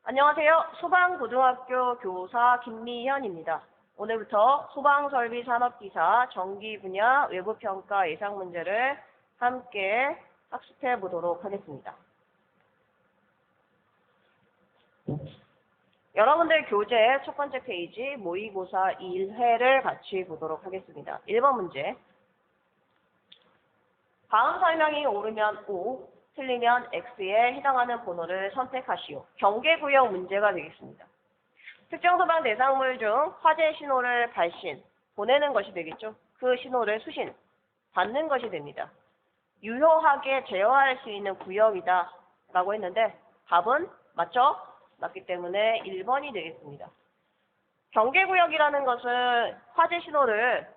안녕하세요. 소방고등학교 교사 김미현입니다. 오늘부터 소방설비산업기사 정기 분야 외부평가 예상 문제를 함께 학습해 보도록 하겠습니다. 여러분들 교재 첫 번째 페이지 모의고사 1회를 같이 보도록 하겠습니다. 1번 문제. 다음 설명이 옳으면 O, 틀리면 X에 해당하는 번호를 선택하시오. 경계구역 문제가 되겠습니다. 특정 소방 대상물 중 화재 신호를 발신, 보내는 것이 되겠죠. 그 신호를 수신, 받는 것이 됩니다. 유효하게 제어할 수 있는 구역이다 라고 했는데 답은 맞죠? 맞기 때문에 1번이 되겠습니다. 경계구역이라는 것은 화재 신호를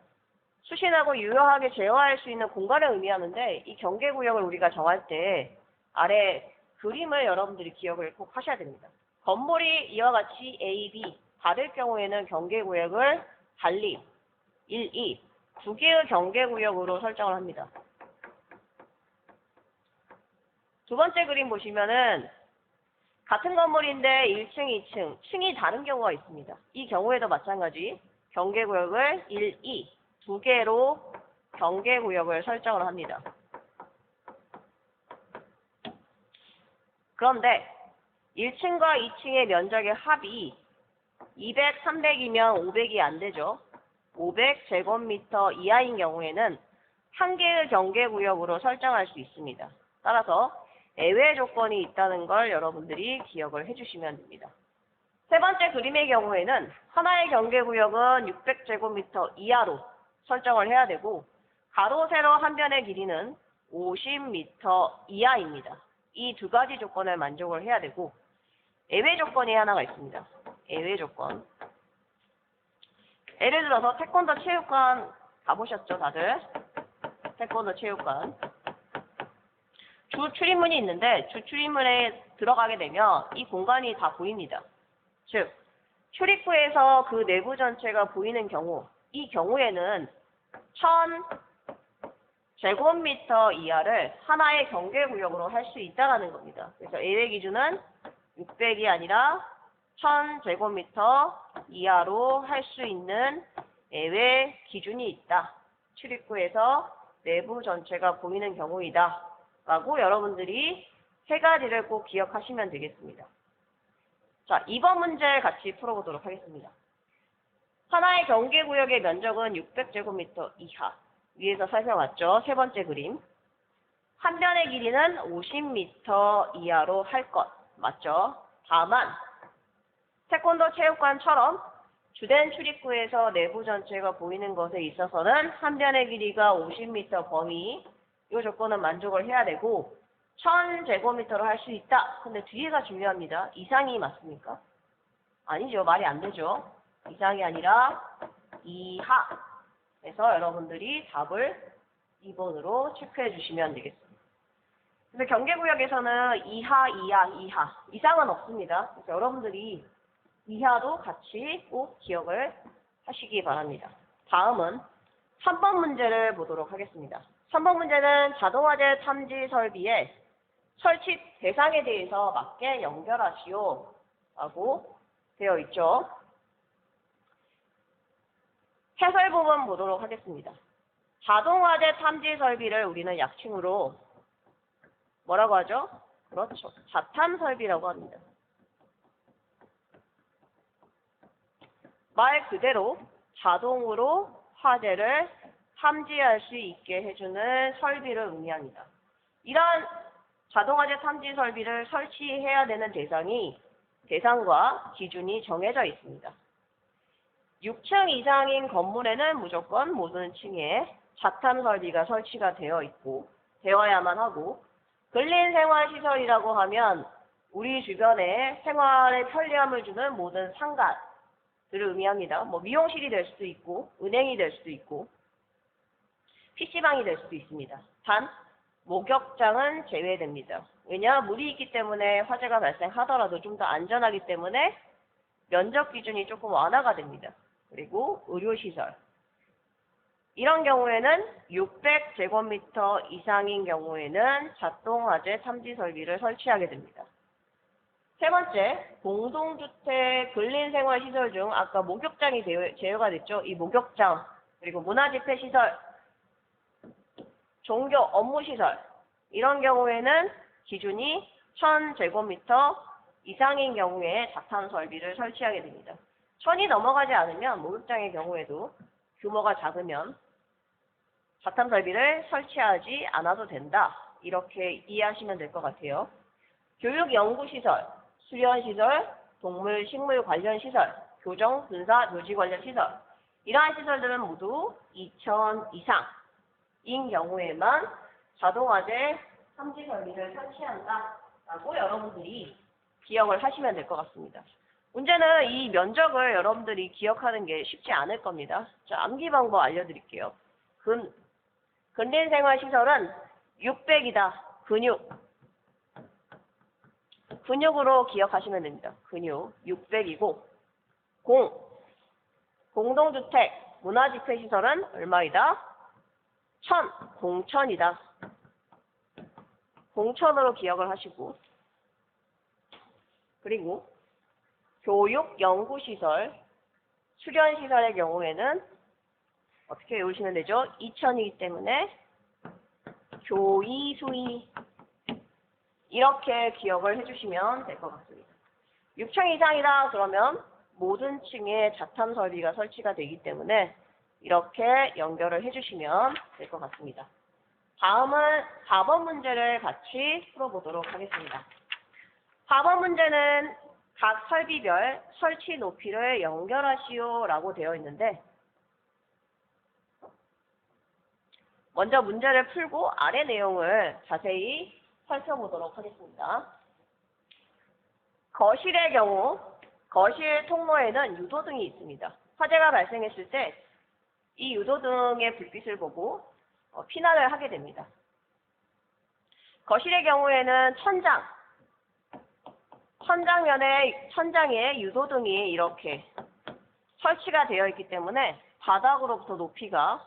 수신하고 유효하게 제어할 수 있는 공간을 의미하는데 이 경계구역을 우리가 정할 때 아래 그림을 여러분들이 기억을 꼭 하셔야 됩니다. 건물이 이와 같이 A, B 받을 경우에는 경계구역을 달리 1, 2 두 개의 경계구역으로 설정을 합니다. 두 번째 그림 보시면은 같은 건물인데 1층, 2층 층이 다른 경우가 있습니다. 이 경우에도 마찬가지 경계구역을 1, 2 두 개로 경계구역을 설정을 합니다. 그런데 1층과 2층의 면적의 합이 200, 300이면 500이 안 되죠. 500제곱미터 이하인 경우에는 한 개의 경계구역으로 설정할 수 있습니다. 따라서 예외 조건이 있다는 걸 여러분들이 기억을 해주시면 됩니다. 세 번째 그림의 경우에는 하나의 경계구역은 600제곱미터 이하로 설정을 해야 되고 가로, 세로 한 변의 길이는 50m 이하입니다. 이 두 가지 조건을 만족을 해야 되고 예외 조건이 하나가 있습니다. 예외 조건. 예를 들어서 태권도 체육관 가보셨죠, 다들? 태권도 체육관. 주 출입문이 있는데 주 출입문에 들어가게 되면 이 공간이 다 보입니다. 즉, 출입구에서 그 내부 전체가 보이는 경우, 이 경우에는 1000제곱미터 이하를 하나의 경계구역으로 할 수 있다는 겁니다. 그래서 예외 기준은 600이 아니라 1000제곱미터 이하로 할 수 있는 예외 기준이 있다. 출입구에서 내부 전체가 보이는 경우이다. 라고 여러분들이 세 가지를 꼭 기억하시면 되겠습니다. 자, 2번 문제 같이 풀어보도록 하겠습니다. 하나의 경계구역의 면적은 600제곱미터 이하. 위에서 살펴봤죠. 세 번째 그림. 한 변의 길이는 50m 이하로 할 것. 맞죠? 다만 태권도 체육관처럼 주된 출입구에서 내부 전체가 보이는 것에 있어서는 한 변의 길이가 50m 범위 이 조건은 만족을 해야 되고 1000제곱미터로 할 수 있다. 근데 뒤에가 중요합니다. 이상이 맞습니까? 아니죠. 말이 안 되죠. 이상이 아니라 이하. 그래서 여러분들이 답을 2번으로 체크해 주시면 되겠습니다. 근데 경계구역에서는 이하, 이하 이상은 없습니다. 그래서 여러분들이 이하도 같이 꼭 기억을 하시기 바랍니다. 다음은 3번 문제를 보도록 하겠습니다. 3번 문제는 자동화재 탐지 설비의 설치 대상에 대해서 맞게 연결하시오 라고 되어 있죠. 해설 부분 보도록 하겠습니다. 자동화재 탐지 설비를 우리는 약칭으로 뭐라고 하죠? 그렇죠. 자탐 설비라고 합니다. 말 그대로 자동으로 화재를 탐지할 수 있게 해주는 설비를 의미합니다. 이러한 자동화재 탐지 설비를 설치해야 되는 대상과 기준이 정해져 있습니다. 6층 이상인 건물에는 무조건 모든 층에 자탐 설비가 설치가 되어야만 하고 근린생활시설이라고 하면 우리 주변에 생활에 편리함을 주는 모든 상가들을 의미합니다. 미용실이 될 수도 있고 은행이 될 수도 있고 PC방이 될 수도 있습니다. 단 목욕장은 제외됩니다. 왜냐? 물이 있기 때문에 화재가 발생하더라도 좀 더 안전하기 때문에 면적 기준이 조금 완화가 됩니다. 그리고 의료시설. 이런 경우에는 600제곱미터 이상인 경우에는 자동화재 탐지 설비를 설치하게 됩니다. 세 번째, 공동주택, 근린생활시설 중 아까 목욕장이 제외가 됐죠. 이 목욕장, 그리고 문화집회시설, 종교 업무시설 이런 경우에는 기준이 1000제곱미터 이상인 경우에 자탄 설비를 설치하게 됩니다. 1000이 넘어가지 않으면 목욕장의 경우에도 규모가 작으면 자탄 설비를 설치하지 않아도 된다. 이렇게 이해하시면 될 것 같아요. 교육 연구시설, 수련시설, 동물, 식물 관련 시설, 교정, 군사, 묘지 관련 시설 이러한 시설들은 모두 2000 이상인 경우에만 자동화재 삼지 설비를 설치한다라고 여러분들이 기억을 하시면 될 것 같습니다. 문제는 이 면적을 여러분들이 기억하는 게 쉽지 않을 겁니다. 자, 암기 방법 알려드릴게요. 근린생활시설은 600이다. 근육으로 기억하시면 됩니다. 근육 600이고 공동주택 문화집회시설은 얼마이다? 1000 공천이다. 공천으로 기억을 하시고 그리고 교육 연구시설 수련시설의 경우에는 어떻게 외우시면 되죠? 2000이기 때문에 교이수이 이렇게 기억을 해주시면 될 것 같습니다. 6층 이상이다 그러면 모든 층에 자탄 설비가 설치가 되기 때문에 이렇게 연결을 해주시면 될 것 같습니다. 다음은 4번 문제를 같이 풀어보도록 하겠습니다. 4번 문제는 각 설비별 설치 높이를 연결하시오 라고 되어 있는데 먼저 문제를 풀고 아래 내용을 자세히 살펴보도록 하겠습니다. 거실의 경우 거실 통로에는 유도등이 있습니다. 화재가 발생했을 때 이 유도등의 불빛을 보고 피난을 하게 됩니다. 거실의 경우에는 천장에 유도등이 이렇게 설치가 되어 있기 때문에 바닥으로부터 높이가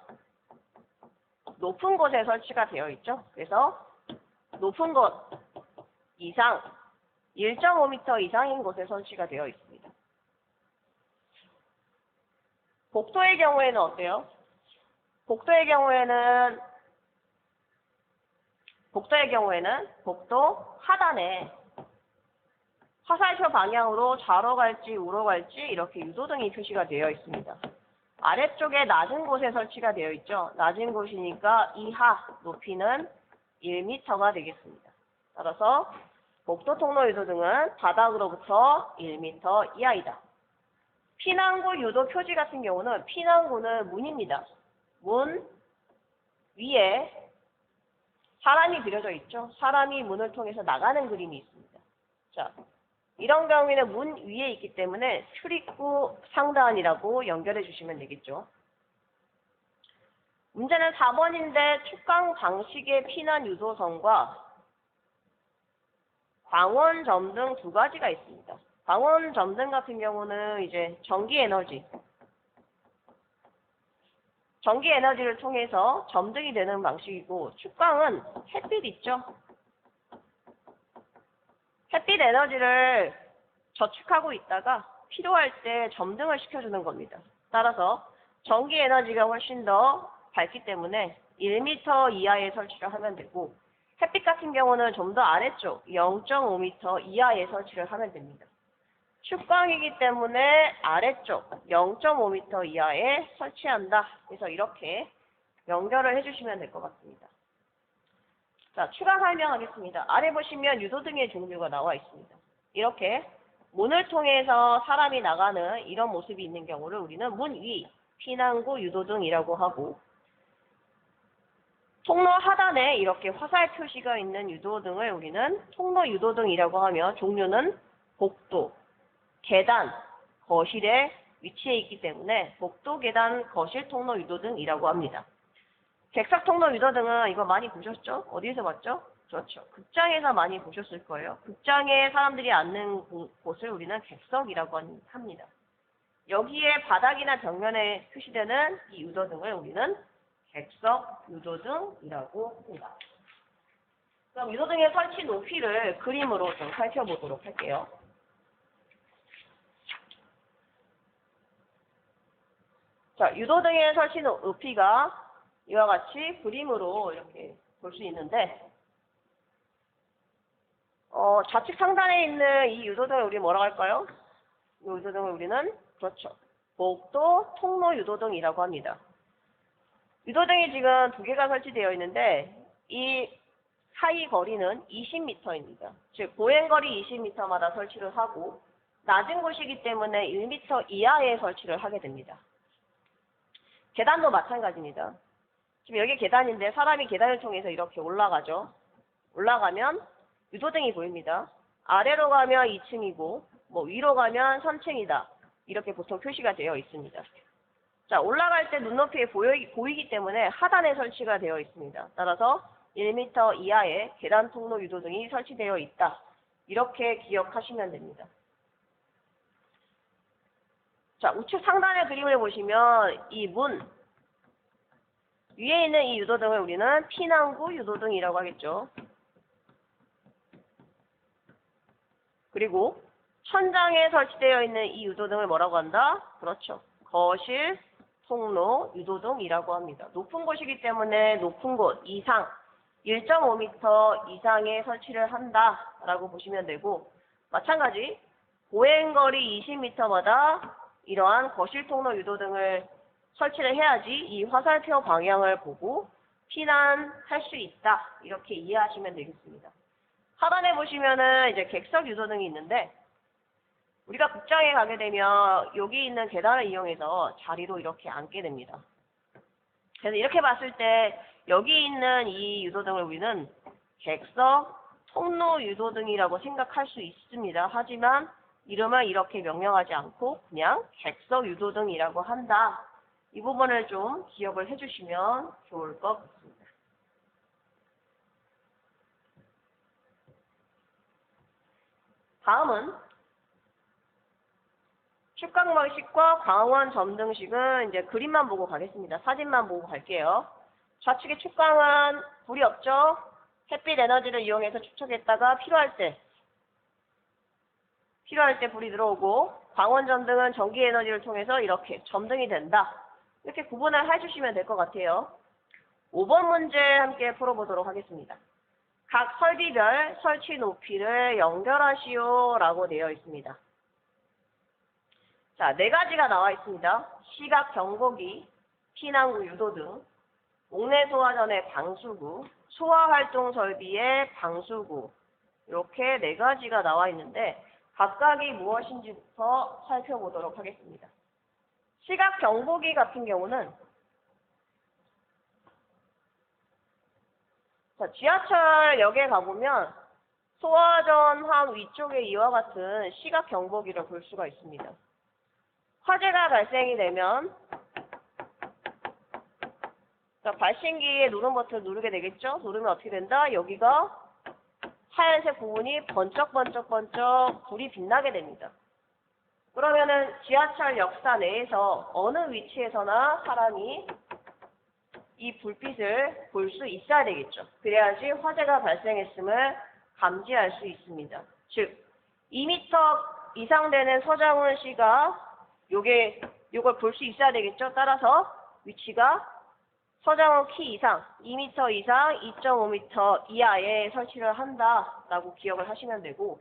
높은 곳에 설치가 되어 있죠. 그래서 높은 곳 이상 1.5m 이상인 곳에 설치가 되어 있습니다. 복도의 경우에는 어때요? 복도의 경우에는 복도 하단에 화살표 방향으로 좌로 갈지 우로 갈지 이렇게 유도등이 표시가 되어 있습니다. 아래쪽에 낮은 곳에 설치가 되어 있죠. 낮은 곳이니까 이하 높이는 1m가 되겠습니다. 따라서 복도 통로 유도등은 바닥으로부터 1m 이하이다. 피난구 유도 표지 같은 경우는 피난구는 문입니다. 문 위에 사람이 그려져 있죠. 사람이 문을 통해서 나가는 그림이 있습니다. 자, 이런 경우에는 문 위에 있기 때문에 출입구 상단이라고 연결해 주시면 되겠죠. 문제는 4번인데 축강 방식의 피난 유도선과 광원점 등 두 가지가 있습니다. 광원점 등 같은 경우는 이제 전기 에너지를 통해서 점등이 되는 방식이고 축광은 햇빛 있죠. 햇빛 에너지를 저축하고 있다가 필요할 때 점등을 시켜주는 겁니다. 따라서 전기 에너지가 훨씬 더 밝기 때문에 1m 이하에 설치를 하면 되고 햇빛 같은 경우는 좀 더 아래쪽 0.5m 이하에 설치를 하면 됩니다. 축광이기 때문에 아래쪽 0.5m 이하에 설치한다. 그래서 이렇게 연결을 해주시면 될 것 같습니다. 자, 추가 설명하겠습니다. 아래 보시면 유도등의 종류가 나와 있습니다. 이렇게 문을 통해서 사람이 나가는 이런 모습이 있는 경우를 우리는 문 위, 피난구 유도등이라고 하고 통로 하단에 이렇게 화살 표시가 있는 유도등을 우리는 통로 유도등이라고 하며 종류는 복도, 계단, 거실에 위치해 있기 때문에 복도, 계단, 거실 통로 유도등이라고 합니다. 객석 통로 유도등은 이거 많이 보셨죠? 어디에서 봤죠? 그렇죠. 극장에서 많이 보셨을 거예요. 극장에 사람들이 앉는 곳을 우리는 객석이라고 합니다. 여기에 바닥이나 벽면에 표시되는 이 유도등을 우리는 객석 유도등이라고 합니다. 그럼 유도등의 설치 높이를 그림으로 좀 살펴보도록 할게요. 자, 유도등의 설치 높이가 이와 같이 그림으로 이렇게 볼 수 있는데, 좌측 상단에 있는 이 유도등을 우리 뭐라고 할까요? 이 유도등을 우리는, 그렇죠, 복도 통로 유도등이라고 합니다. 유도등이 지금 두 개가 설치되어 있는데 이 사이 거리는 20m입니다. 즉 보행거리 20m마다 설치를 하고 낮은 곳이기 때문에 1m 이하에 설치를 하게 됩니다. 계단도 마찬가지입니다. 지금 여기 계단인데 사람이 계단을 통해서 이렇게 올라가죠. 올라가면 유도등이 보입니다. 아래로 가면 2층이고 뭐 위로 가면 3층이다. 이렇게 보통 표시가 되어 있습니다. 자, 올라갈 때 눈높이에 보이기 때문에 하단에 설치가 되어 있습니다. 따라서 1m 이하의 계단 통로 유도등이 설치되어 있다. 이렇게 기억하시면 됩니다. 자, 우측 상단의 그림을 보시면 이 문 위에 있는 이 유도등을 우리는 피난구 유도등이라고 하겠죠. 그리고 천장에 설치되어 있는 이 유도등을 뭐라고 한다? 그렇죠, 거실 통로 유도등이라고 합니다. 높은 곳이기 때문에 높은 곳 이상 1.5m 이상에 설치를 한다라고 보시면 되고, 마찬가지 보행거리 20m마다 이러한 거실 통로 유도등을 설치를 해야지 이 화살표 방향을 보고 피난할 수 있다. 이렇게 이해하시면 되겠습니다. 하단에 보시면은 이제 객석 유도등이 있는데 우리가 극장에 가게 되면 여기 있는 계단을 이용해서 자리로 이렇게 앉게 됩니다. 그래서 이렇게 봤을 때 여기 있는 이 유도등을 우리는 객석 통로 유도등이라고 생각할 수 있습니다. 하지만 이름을 이렇게 명명하지 않고 그냥 객석 유도등이라고 한다. 이 부분을 좀 기억을 해주시면 좋을 것 같습니다. 다음은 축광방식과 광원 점등식은 이제 그림만 보고 가겠습니다. 사진만 보고 갈게요. 좌측의 축광은 불이 없죠. 햇빛 에너지를 이용해서 축적했다가 필요할 때 불이 들어오고, 광원 점등은 전기 에너지를 통해서 이렇게 점등이 된다. 이렇게 구분을 해주시면 될 것 같아요. 5번 문제 함께 풀어보도록 하겠습니다. 각 설비별 설치 높이를 연결하시오 라고 되어 있습니다. 자, 네 가지가 나와 있습니다. 시각 경보기, 피난구 유도등, 옥내 소화전의 방수구, 소화활동 설비의 방수구, 이렇게 네 가지가 나와 있는데 각각이 무엇인지부터 살펴보도록 하겠습니다. 시각 경보기 같은 경우는 자, 지하철역에 가보면 소화전함 위쪽에 이와 같은 시각 경보기를 볼 수가 있습니다. 화재가 발생이 되면 자, 발신기에 누른 버튼을 누르게 되겠죠? 누르면 어떻게 된다? 여기가 하얀색 부분이 번쩍번쩍번쩍 불이 빛나게 됩니다. 그러면은 지하철 역사 내에서 어느 위치에서나 사람이 이 불빛을 볼 수 있어야 되겠죠. 그래야지 화재가 발생했음을 감지할 수 있습니다. 즉 2m 이상 되는 서장훈 씨가 요걸 볼 수 있어야 되겠죠. 따라서 위치가 서장훈 키 이상 2m 이상 2.5m 이하에 설치를 한다라고 기억을 하시면 되고,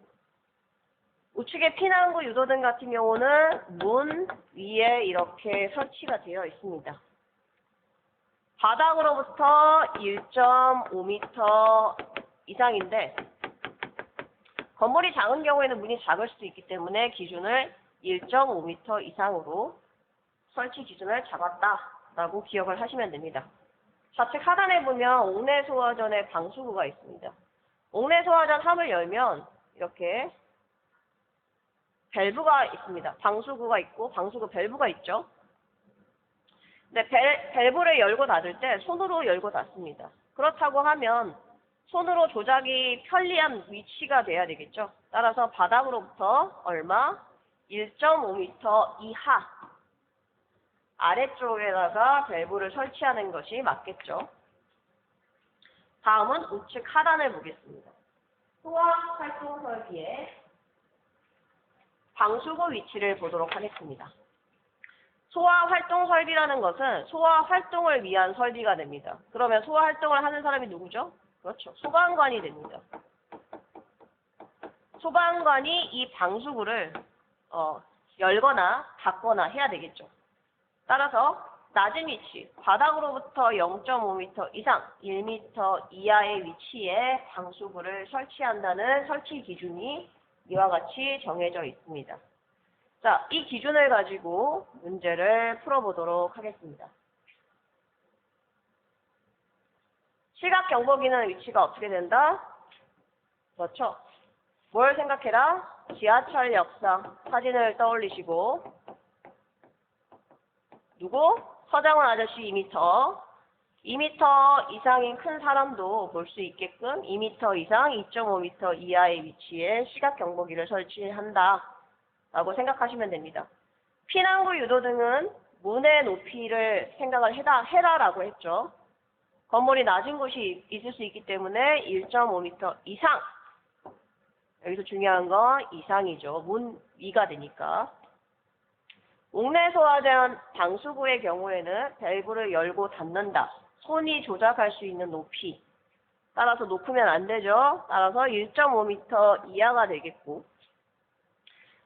우측의 피난구 유도등 같은 경우는 문 위에 이렇게 설치가 되어 있습니다. 바닥으로부터 1.5m 이상인데 건물이 작은 경우에는 문이 작을 수도 있기 때문에 기준을 1.5m 이상으로 설치 기준을 잡았다라고 기억을 하시면 됩니다. 좌측 하단에 보면 옥내 소화전의 방수구가 있습니다. 옥내 소화전 함을 열면 이렇게 밸브가 있습니다. 방수구가 있고 방수구 밸브가 있죠. 근데 밸브를 열고 닫을 때 손으로 열고 닫습니다. 그렇다고 하면 손으로 조작이 편리한 위치가 돼야 되겠죠. 따라서 바닥으로부터 얼마? 1.5m 이하 아래쪽에다가 밸브를 설치하는 것이 맞겠죠. 다음은 우측 하단을 보겠습니다. 소화 활동 설비의 방수구 위치를 보도록 하겠습니다. 소화 활동 설비라는 것은 소화 활동을 위한 설비가 됩니다. 그러면 소화 활동을 하는 사람이 누구죠? 그렇죠. 소방관이 됩니다. 소방관이 이 방수구를 열거나 닫거나 해야 되겠죠. 따라서 낮은 위치, 바닥으로부터 0.5m 이상, 1m 이하의 위치에 방수구를 설치한다는 설치 기준이 이와 같이 정해져 있습니다. 자, 이 기준을 가지고 문제를 풀어보도록 하겠습니다. 시각 경보기는 위치가 어떻게 된다? 그렇죠. 뭘 생각해라? 지하철 역사 사진을 떠올리시고 누구? 서장훈 아저씨 2m. 2m 이상인 큰 사람도 볼 수 있게끔 2m 이상 2.5m 이하의 위치에 시각 경보기를 설치한다 라고 생각하시면 됩니다. 피난구 유도등은 문의 높이를 생각을 해라라고 했죠. 건물이 낮은 곳이 있을 수 있기 때문에 1.5m 이상. 여기서 중요한 건 이상이죠. 문 위가 되니까. 옥내 소화된 방수구의 경우에는 밸브를 열고 닫는다. 손이 조작할 수 있는 높이. 따라서 높으면 안 되죠. 따라서 1.5m 이하가 되겠고.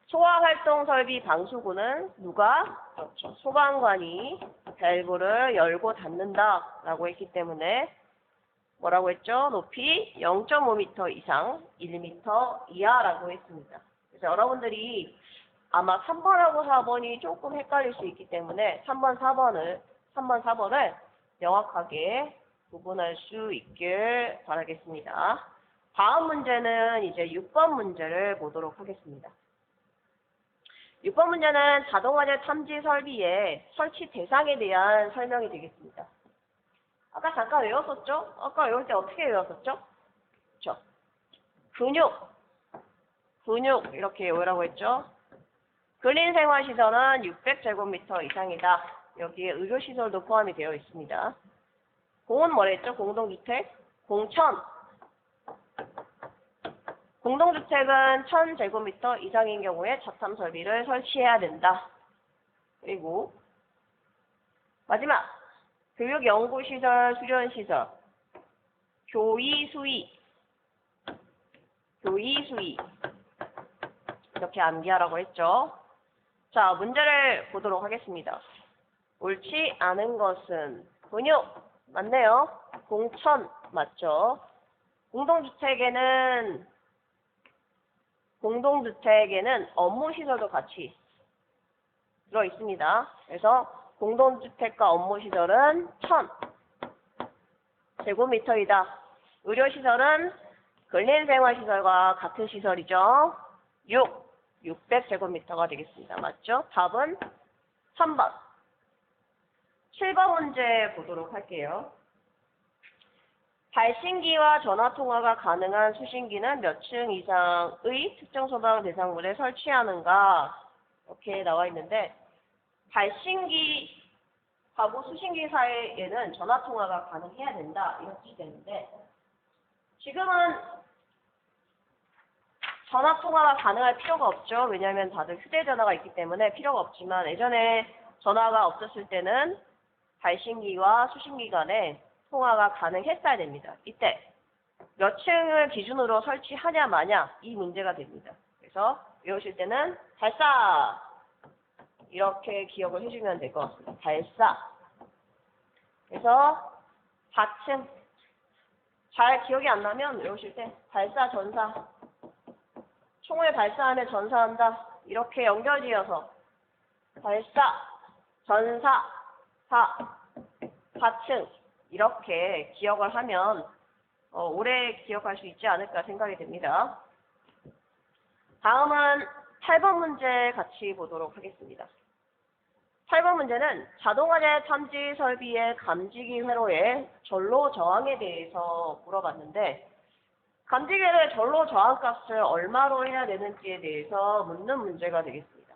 소화활동 설비 방수구는 누가? 그렇죠. 소방관이 밸브를 열고 닫는다 라고 했기 때문에 뭐라고 했죠? 높이 0.5m 이상 1m 이하라고 했습니다. 그래서 여러분들이 아마 3번하고 4번이 조금 헷갈릴 수 있기 때문에 3번, 4번을 명확하게 구분할 수 있길 바라겠습니다. 다음 문제는 이제 6번 문제를 보도록 하겠습니다. 6번 문제는 자동화재 탐지 설비의 설치 대상에 대한 설명이 되겠습니다. 아까 잠깐 외웠었죠? 아까 외울 때 어떻게 외웠었죠? 그렇죠. 근육 이렇게 외우라고 했죠. 근린생활시설은 600제곱미터 이상이다. 여기에 의료시설도 포함이 되어 있습니다. 공은 뭐랬죠? 공동주택, 공천. 공동주택은 1000제곱미터 이상인 경우에 자탐 설비를 설치해야 된다. 그리고 마지막 교육연구시설, 수련시설, 교의수의 이렇게 암기하라고 했죠. 자, 문제를 보도록 하겠습니다. 옳지 않은 것은 근육 맞네요. 공천 맞죠. 공동주택에는 업무시설도 같이 들어있습니다. 그래서 공동주택과 업무시설은 1000제곱미터이다. 의료시설은 근린생활시설과 같은 시설이죠. 600제곱미터가 되겠습니다. 맞죠? 답은 3번. 7번 문제 보도록 할게요. 발신기와 전화통화가 가능한 수신기는 몇 층 이상의 특정 소방 대상물에 설치하는가? 이렇게 나와 있는데 발신기하고 수신기 사이에는 전화통화가 가능해야 된다. 이렇게 되는데 지금은 전화통화가 가능할 필요가 없죠. 왜냐하면 다들 휴대전화가 있기 때문에 필요가 없지만 예전에 전화가 없었을 때는 발신기와 수신기 간에 통화가 가능했어야 됩니다. 이때 몇 층을 기준으로 설치하냐 마냐 이 문제가 됩니다. 그래서 외우실 때는 발사 이렇게 기억을 해주면 될 것 같습니다. 발사. 그래서 4층 잘 기억이 안 나면 외우실 때 발사 전사 총을 발사하며 전사한다. 이렇게 연결지어서 발사, 전사, 4층 이렇게 기억을 하면 오래 기억할 수 있지 않을까 생각이 됩니다. 다음은 8번 문제 같이 보도록 하겠습니다. 8번 문제는 자동화재 탐지 설비의 감지기 회로의 전로 저항에 대해서 물어봤는데 감지기 회로의 전로 저항 값을 얼마로 해야 되는지에 대해서 묻는 문제가 되겠습니다.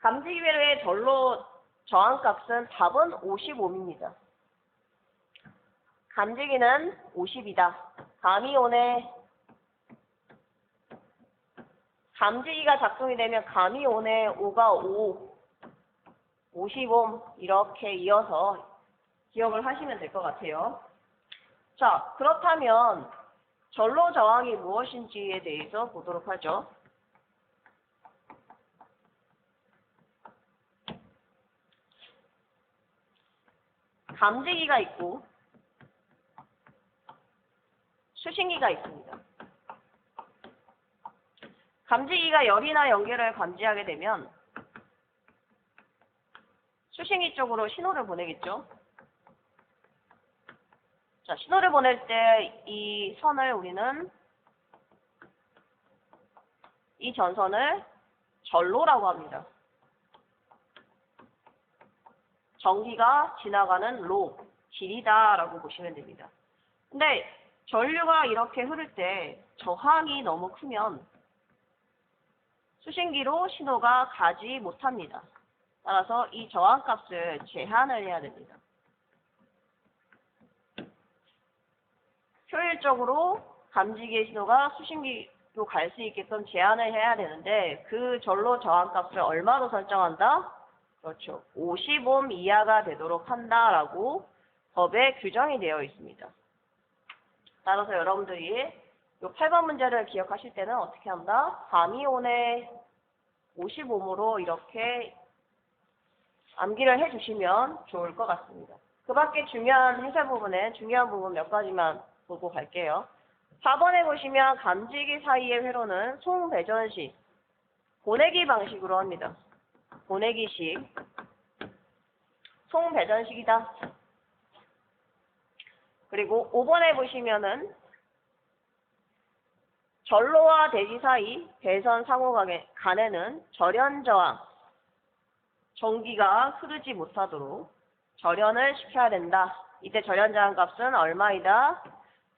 감지기 회로의 전로 저항 값은 답은 55입니다. 감지기는 50이다. 감이 오네. 감지기가 작동이 되면 감이 오네. 5가 5, 55 이렇게 이어서 기억을 하시면 될 것 같아요. 자, 그렇다면 전로 저항이 무엇인지에 대해서 보도록 하죠. 감지기가 있고 수신기가 있습니다. 감지기가 열이나 연기를 감지하게 되면 수신기 쪽으로 신호를 보내겠죠. 자, 신호를 보낼 때 이 선을 우리는 이 전선을 전로라고 합니다. 전기가 지나가는 로, 길이다라고 보시면 됩니다. 근데 전류가 이렇게 흐를 때 저항이 너무 크면 수신기로 신호가 가지 못합니다. 따라서 이 저항값을 제한을 해야 됩니다. 효율적으로 감지기의 신호가 수신기로 갈 수 있게끔 제한을 해야 되는데 그 전로 저항값을 얼마로 설정한다? 그렇죠. 50옴 이하가 되도록 한다라고 법에 규정이 되어 있습니다. 따라서 여러분들이 이 8번 문제를 기억하실 때는 어떻게 한다? 감이 오네 50옴으로 이렇게 암기를 해주시면 좋을 것 같습니다. 그 밖에 중요한 해설 부분에 중요한 부분 몇 가지만 보고 갈게요. 4번에 보시면 감지기 사이의 회로는 송배전식, 보내기 방식으로 합니다. 보내기식, 송배전식이다. 그리고 5번에 보시면은 전로와 대지 사이 배선 상호 간에는 절연저항, 전기가 흐르지 못하도록 절연을 시켜야 된다. 이때 절연저항 값은 얼마이다?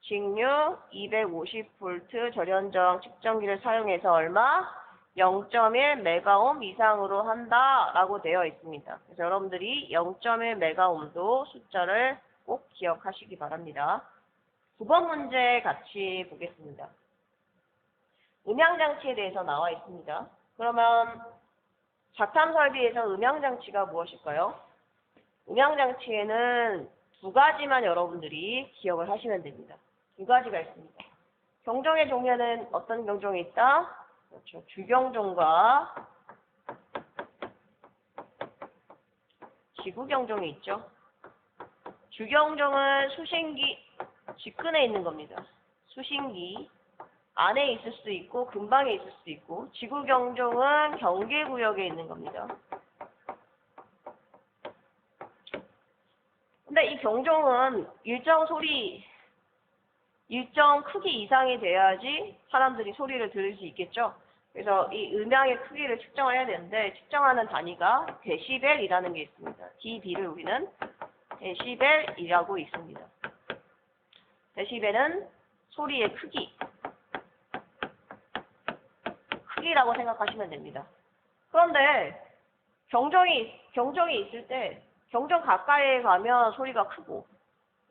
직류 250V 절연저항 측정기를 사용해서 얼마? 0.1메가옴 이상으로 한다라고 되어 있습니다. 그래서 여러분들이 0.1메가옴도 숫자를 꼭 기억하시기 바랍니다. 9번 문제 같이 보겠습니다. 음향장치에 대해서 나와 있습니다. 그러면 자탐 설비에서 음향장치가 무엇일까요? 음향장치에는 두 가지만 여러분들이 기억을 하시면 됩니다. 두 가지가 있습니다. 경종의 종류는 어떤 경종이 있다? 그렇죠. 주경종과 지구경종이 있죠. 주경종은 수신기 직근에 있는 겁니다. 수신기 안에 있을 수 있고 근방에 있을 수 있고, 지구경종은 경계구역에 있는 겁니다. 근데 이 경종은 일정 소리, 일정 크기 이상이 돼야지 사람들이 소리를 들을 수 있겠죠. 그래서 이 음향의 크기를 측정을 해야 되는데 측정하는 단위가 데시벨이라는 게 있습니다. dB를 우리는 데시벨이라고 있습니다. 데시벨은 소리의 크기라고 생각하시면 됩니다. 그런데 경종이 있을 때 경종 가까이에 가면 소리가 크고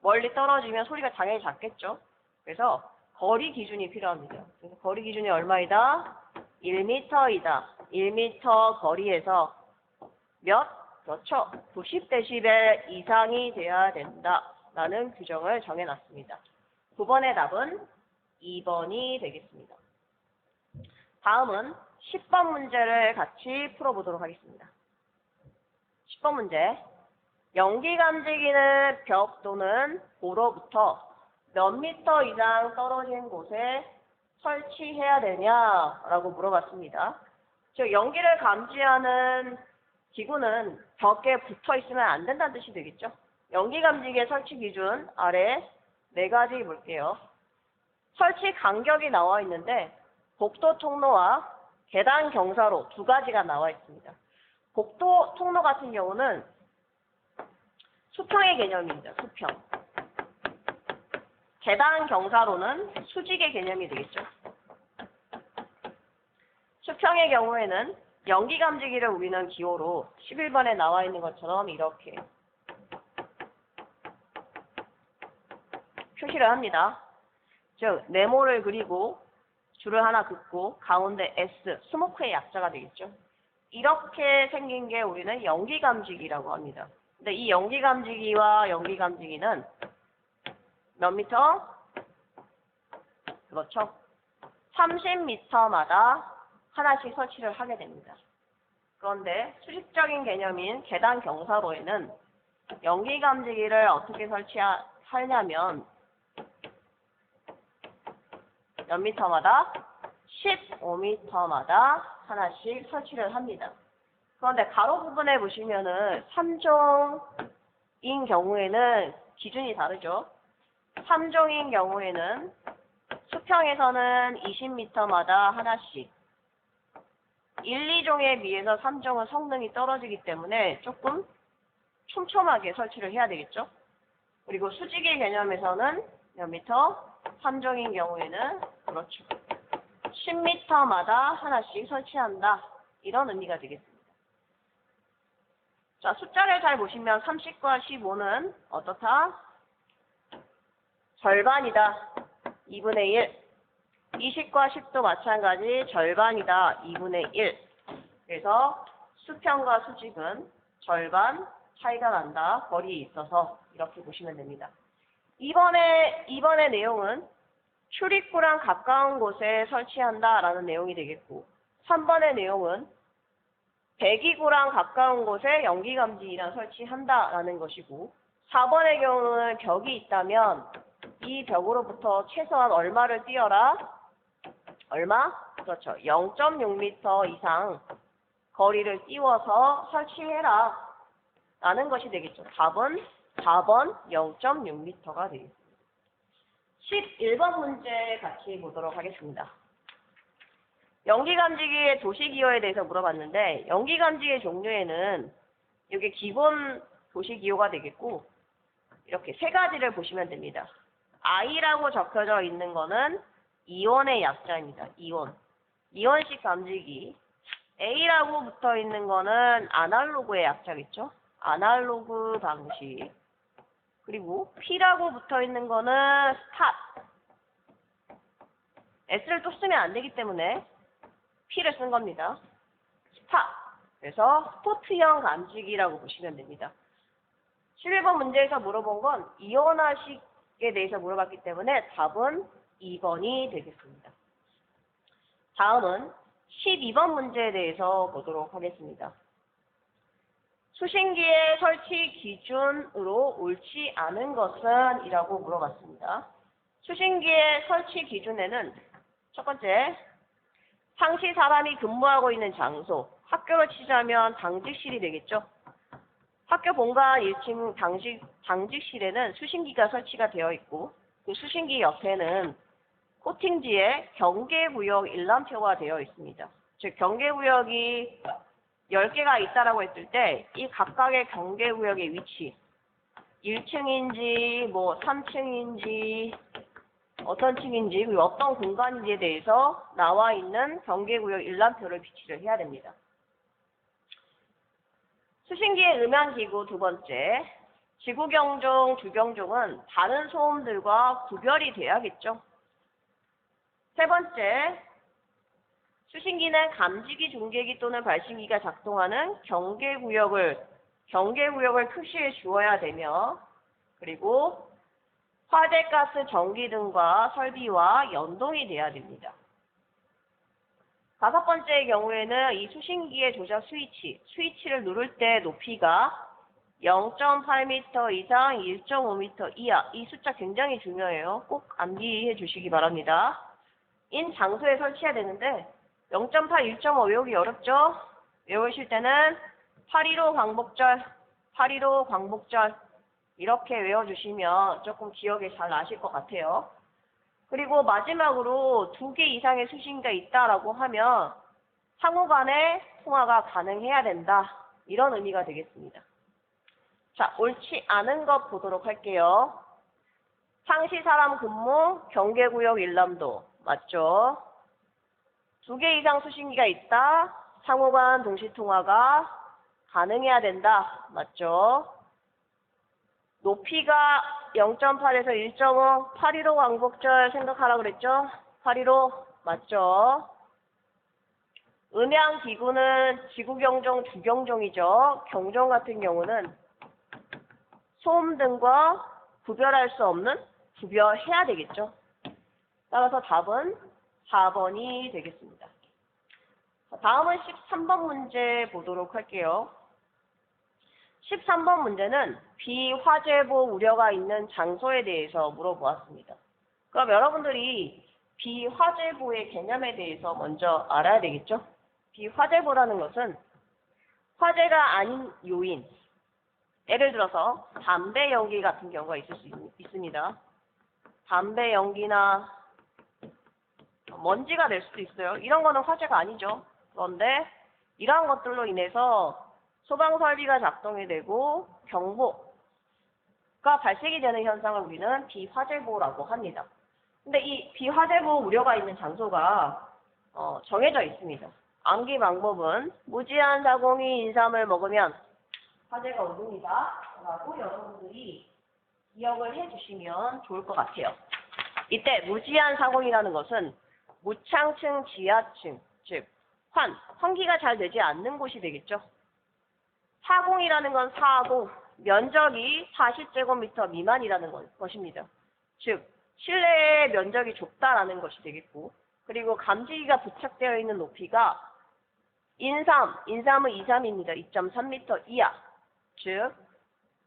멀리 떨어지면 소리가 당연히 작겠죠. 그래서 거리 기준이 필요합니다. 그래서 거리 기준이 얼마이다? 1m이다. 1m 거리에서 그렇죠. 90dB 이상이 돼야 된다라는 규정을 정해놨습니다. 9번의 답은 2번이 되겠습니다. 다음은 10번 문제를 같이 풀어보도록 하겠습니다. 10번 문제. 연기 감지기는 벽 또는 도로부터 몇 미터 이상 떨어진 곳에 설치해야 되냐라고 물어봤습니다. 즉 연기를 감지하는 기구는 벽에 붙어 있으면 안 된다는 뜻이 되겠죠. 연기 감지기의 설치 기준 아래 4가지 볼게요. 설치 간격이 나와 있는데 복도 통로와 계단 경사로 2가지가 나와 있습니다. 복도 통로 같은 경우는 수평의 개념입니다. 수평. 계단 경사로는 수직의 개념이 되겠죠. 수평의 경우에는 연기 감지기를 우리는 기호로 11번에 나와 있는 것처럼 이렇게 설치를 합니다. 즉 네모를 그리고 줄을 하나 긋고 가운데 S, 스모크의 약자가 되겠죠. 이렇게 생긴 게 우리는 연기감지기라고 합니다. 근데 이 연기감지기와 연기감지기는 몇 미터? 그렇죠. 30m마다 하나씩 설치를 하게 됩니다. 그런데 수직적인 개념인 계단 경사로에는 연기감지기를 어떻게 설치하냐면 몇 미터마다? 15m마다 하나씩 설치를 합니다. 그런데 가로 부분에 보시면은 3종인 경우에는 기준이 다르죠. 3종인 경우에는 수평에서는 20m마다 하나씩 1, 2종에 비해서 3종은 성능이 떨어지기 때문에 조금 촘촘하게 설치를 해야 되겠죠. 그리고 수직의 개념에서는 몇 미터? 3종인 경우에는 그렇죠. 10m마다 하나씩 설치한다. 이런 의미가 되겠습니다. 자, 숫자를 잘 보시면 30과 15는 어떻다? 절반이다. 2분의 1. 20과 10도 마찬가지 절반이다. 2분의 1. 그래서 수평과 수직은 절반 차이가 난다. 거리에 있어서 이렇게 보시면 됩니다. 이번의 내용은 출입구랑 가까운 곳에 설치한다라는 내용이 되겠고 3번의 내용은 배기구랑 가까운 곳에 연기감지기랑 설치한다라는 것이고 4번의 경우는 벽이 있다면 이 벽으로부터 최소한 얼마를 띄어라? 얼마? 그렇죠. 0.6m 이상 거리를 띄워서 설치해라 라는 것이 되겠죠. 답은 4번 0.6m가 되겠습니다. 11번 문제 같이 보도록 하겠습니다. 연기감지기의 도시기호에 대해서 물어봤는데 연기감지기의 종류에는 이게 기본 도시기호가 되겠고 이렇게 세 가지를 보시면 됩니다. I라고 적혀져 있는 거는 이온의 약자입니다. 이온식 감지기. A라고 붙어 있는 거는 아날로그의 약자겠죠. 아날로그 방식. 그리고 P라고 붙어 있는 거는 스탑. S를 또 쓰면 안 되기 때문에 P를 쓴 겁니다. 스탑. 그래서 스포트형 감지기라고 보시면 됩니다. 11번 문제에서 물어본 건 이온화식에 대해서 물어봤기 때문에 답은 2번이 되겠습니다. 다음은 12번 문제에 대해서 보도록 하겠습니다. 수신기의 설치 기준으로 옳지 않은 것은? 이라고 물어봤습니다. 수신기의 설치 기준에는 첫 번째, 상시 사람이 근무하고 있는 장소, 학교로 치자면 당직실이 되겠죠. 학교 본관 1층 당직실에는 수신기가 설치가 되어 있고 그 수신기 옆에는 코팅지에 경계구역 일람표가 되어 있습니다. 즉 경계구역이 10개가 있다라고 했을 때 이 각각의 경계구역의 위치 1층인지 뭐 3층인지 어떤 층인지 그리고 어떤 공간인지에 대해서 나와 있는 경계구역 일람표를 비치를 해야 됩니다. 수신기의 음향기구 두 번째, 지구경종, 주경종은 다른 소음들과 구별이 돼야겠죠. 세 번째, 수신기는 감지기, 중계기 또는 발신기가 작동하는 경계구역을 표시해 주어야 되며 그리고 화재가스, 전기등과 설비와 연동이 돼야 됩니다. 다섯 번째의 경우에는 이 수신기의 조작 스위치를 누를 때 높이가 0.8m 이상 1.5m 이하, 이 숫자 굉장히 중요해요. 꼭 암기해 주시기 바랍니다. 인 장소에 설치해야 되는데 0.8, 1.5 외우기 어렵죠? 외우실 때는 815 광복절 이렇게 외워주시면 조금 기억에 잘 나실 것 같아요. 그리고 마지막으로 2개 이상의 수신기가 있다라고 하면 상호 간의 통화가 가능해야 된다. 이런 의미가 되겠습니다. 자, 옳지 않은 것 보도록 할게요. 상시 사람 근무, 경계구역 일람도. 맞죠? 2개 이상 수신기가 있다. 상호 간 동시통화가 가능해야 된다. 맞죠? 높이가 0.8에서 1.5, 815 왕복절 생각하라 그랬죠? 815 맞죠? 음향기구는 지구경종, 주경종이죠. 경종 같은 경우는 소음등과 구별할 수 없는 구별해야 되겠죠. 따라서 답은 4번이 되겠습니다. 다음은 13번 문제 보도록 할게요. 13번 문제는 비화재보 우려가 있는 장소에 대해서 물어보았습니다. 그럼 여러분들이 비화재보의 개념에 대해서 먼저 알아야 되겠죠? 비화재보라는 것은 화재가 아닌 요인, 예를 들어서 담배 연기 같은 경우가 있을 수 있습니다. 담배 연기나 먼지가 될 수도 있어요. 이런 거는 화재가 아니죠. 그런데 이러한 것들로 인해서 소방설비가 작동이 되고 경보가 발생이 되는 현상을 우리는 비화재보라고 합니다. 근데 이 비화재보 우려가 있는 장소가 정해져 있습니다. 암기 방법은 무지한 사공이 인삼을 먹으면 화재가 오릅니다. 라고 여러분들이 기억을 해주시면 좋을 것 같아요. 이때 무지한 사공이라는 것은 무창층 지하층, 즉 환기가 잘 되지 않는 곳이 되겠죠. 사공이라는 건 사공, 면적이 40제곱미터 미만이라는 것입니다. 즉 실내의 면적이 좁다라는 것이 되겠고, 그리고 감지기가 부착되어 있는 높이가 인삼은 2.3입니다. 2.3m 이하. 즉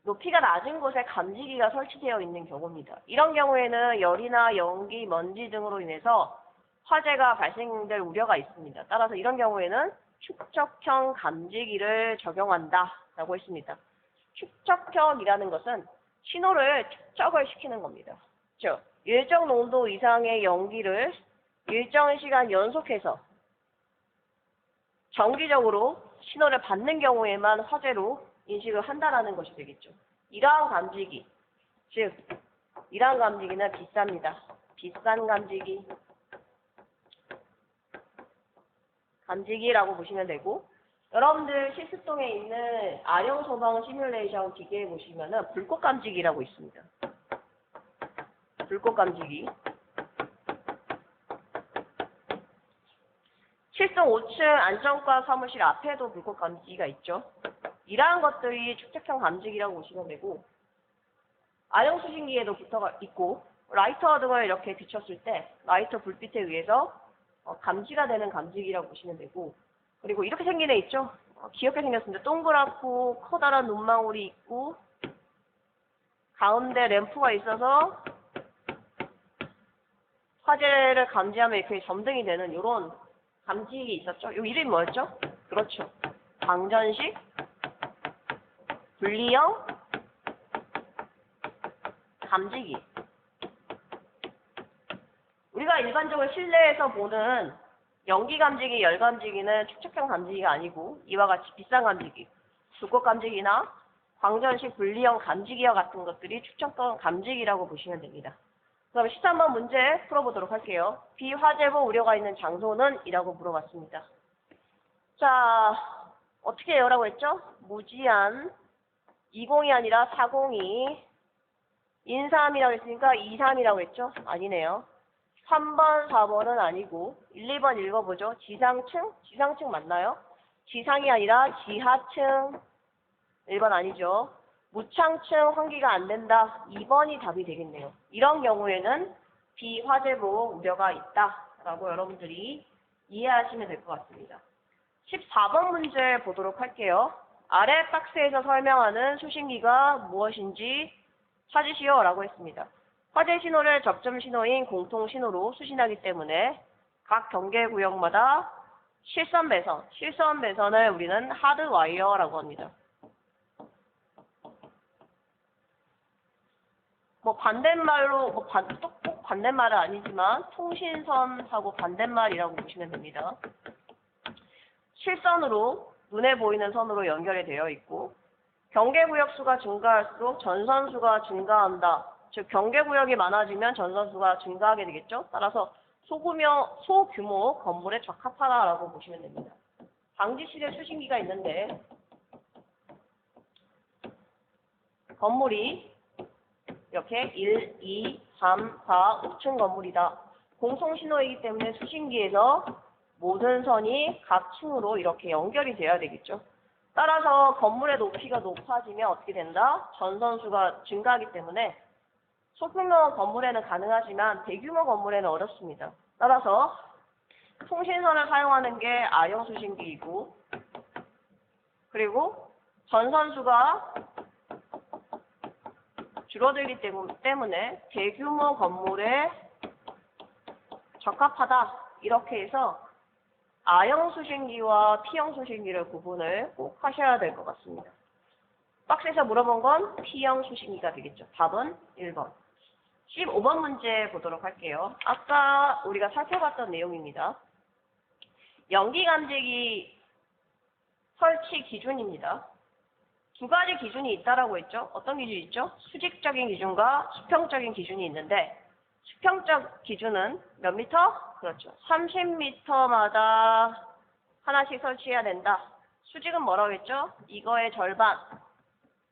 높이가 낮은 곳에 감지기가 설치되어 있는 경우입니다. 이런 경우에는 열이나 연기, 먼지 등으로 인해서 화재가 발생될 우려가 있습니다. 따라서 이런 경우에는 축적형 감지기를 적용한다라고 했습니다. 축적형이라는 것은 신호를 축적을 시키는 겁니다. 즉 일정 농도 이상의 연기를 일정 시간 연속해서 정기적으로 신호를 받는 경우에만 화재로 인식을 한다라는 것이 되겠죠. 이러한 감지기, 즉 이러한 감지기는 비쌉니다. 비싼 감지기라고 보시면 되고, 여러분들 실습동에 있는 아령소방 시뮬레이션 기계에 보시면은 불꽃 감지기라고 있습니다. 불꽃 감지기. 7층 5층 안전과 사무실 앞에도 불꽃 감지기가 있죠. 이러한 것들이 축적형 감지기라고 보시면 되고, 아령 수신기에도 붙어 있고, 라이터 등을 이렇게 비췄을 때 라이터 불빛에 의해서 감지가 되는 감지기라고 보시면 되고, 그리고 이렇게 생긴 애 있죠? 귀엽게 생겼습니다. 동그랗고 커다란 눈망울이 있고 가운데 램프가 있어서 화재를 감지하면 이렇게 점등이 되는 이런 감지기 있었죠? 이 이름이 뭐였죠? 그렇죠. 방전식 분리형 감지기. 우리가 일반적으로 실내에서 보는 연기 감지기, 열 감지기는 축적형 감지기가 아니고 이와 같이 비싼 감지기, 불꽃 감지기나 광전식 분리형 감지기와 같은 것들이 축적형 감지기라고 보시면 됩니다. 그럼 13번 문제 풀어보도록 할게요. 비화재보 우려가 있는 장소는? 이라고 물어봤습니다. 자, 어떻게 해요라고 했죠? 무지한 20이 아니라 40이 인삼이라고 했으니까 23이라고 했죠? 아니네요. 3번, 4번은 아니고 1, 2번 읽어보죠. 지상층? 지상층 맞나요? 지상이 아니라 지하층. 1번 아니죠. 무창층 환기가 안 된다. 2번이 답이 되겠네요. 이런 경우에는 비화재보 우려가 있다라고 여러분들이 이해하시면 될 것 같습니다. 14번 문제 보도록 할게요. 아래 박스에서 설명하는 수신기가 무엇인지 찾으시오 라고 했습니다. 화재 신호를 접점 신호인 공통 신호로 수신하기 때문에 각 경계구역마다 실선 배선을 우리는 하드와이어라고 합니다. 반대말로 꼭 반대말은 아니지만 통신선하고 반대말이라고 보시면 됩니다. 실선으로 눈에 보이는 선으로 연결이 되어 있고, 경계구역 수가 증가할수록 전선수가 증가한다. 즉 경계구역이 많아지면 전선수가 증가하게 되겠죠. 따라서 소규모 건물에 적합하다라고 보시면 됩니다. 방지실에 수신기가 있는데 건물이 이렇게 1, 2, 3, 4, 5층 건물이다. 공통신호이기 때문에 수신기에서 모든 선이 각 층으로 이렇게 연결이 돼야 되겠죠. 따라서 건물의 높이가 높아지면 어떻게 된다? 전선수가 증가하기 때문에 소규모 건물에는 가능하지만 대규모 건물에는 어렵습니다. 따라서 통신선을 사용하는 게 R형 수신기이고, 그리고 전선수가 줄어들기 때문에 대규모 건물에 적합하다. 이렇게 해서 R형 수신기와 P형 수신기를 구분을 꼭 하셔야 될 것 같습니다. 박스에서 물어본 건 P형 수신기가 되겠죠. 답은 1번. 15번 문제 보도록 할게요. 아까 우리가 살펴봤던 내용입니다. 연기감지기 설치 기준입니다. 두 가지 기준이 있다라고 했죠. 어떤 기준이 있죠? 수직적인 기준과 수평적인 기준이 있는데, 수평적 기준은 몇 미터? 그렇죠. 30m마다 하나씩 설치해야 된다. 수직은 뭐라고 했죠? 이거의 절반.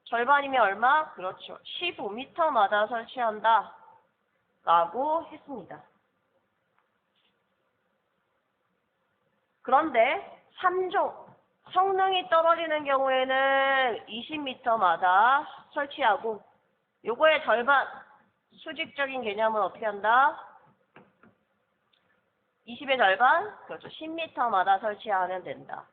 절반이면 얼마? 그렇죠. 15m마다 설치한다. 라고 했습니다. 그런데 3종. 성능이 떨어지는 경우에는 20m마다 설치하고, 요거의 절반. 수직적인 개념은 어떻게 한다? 20의 절반? 그렇죠. 10m마다 설치하면 된다.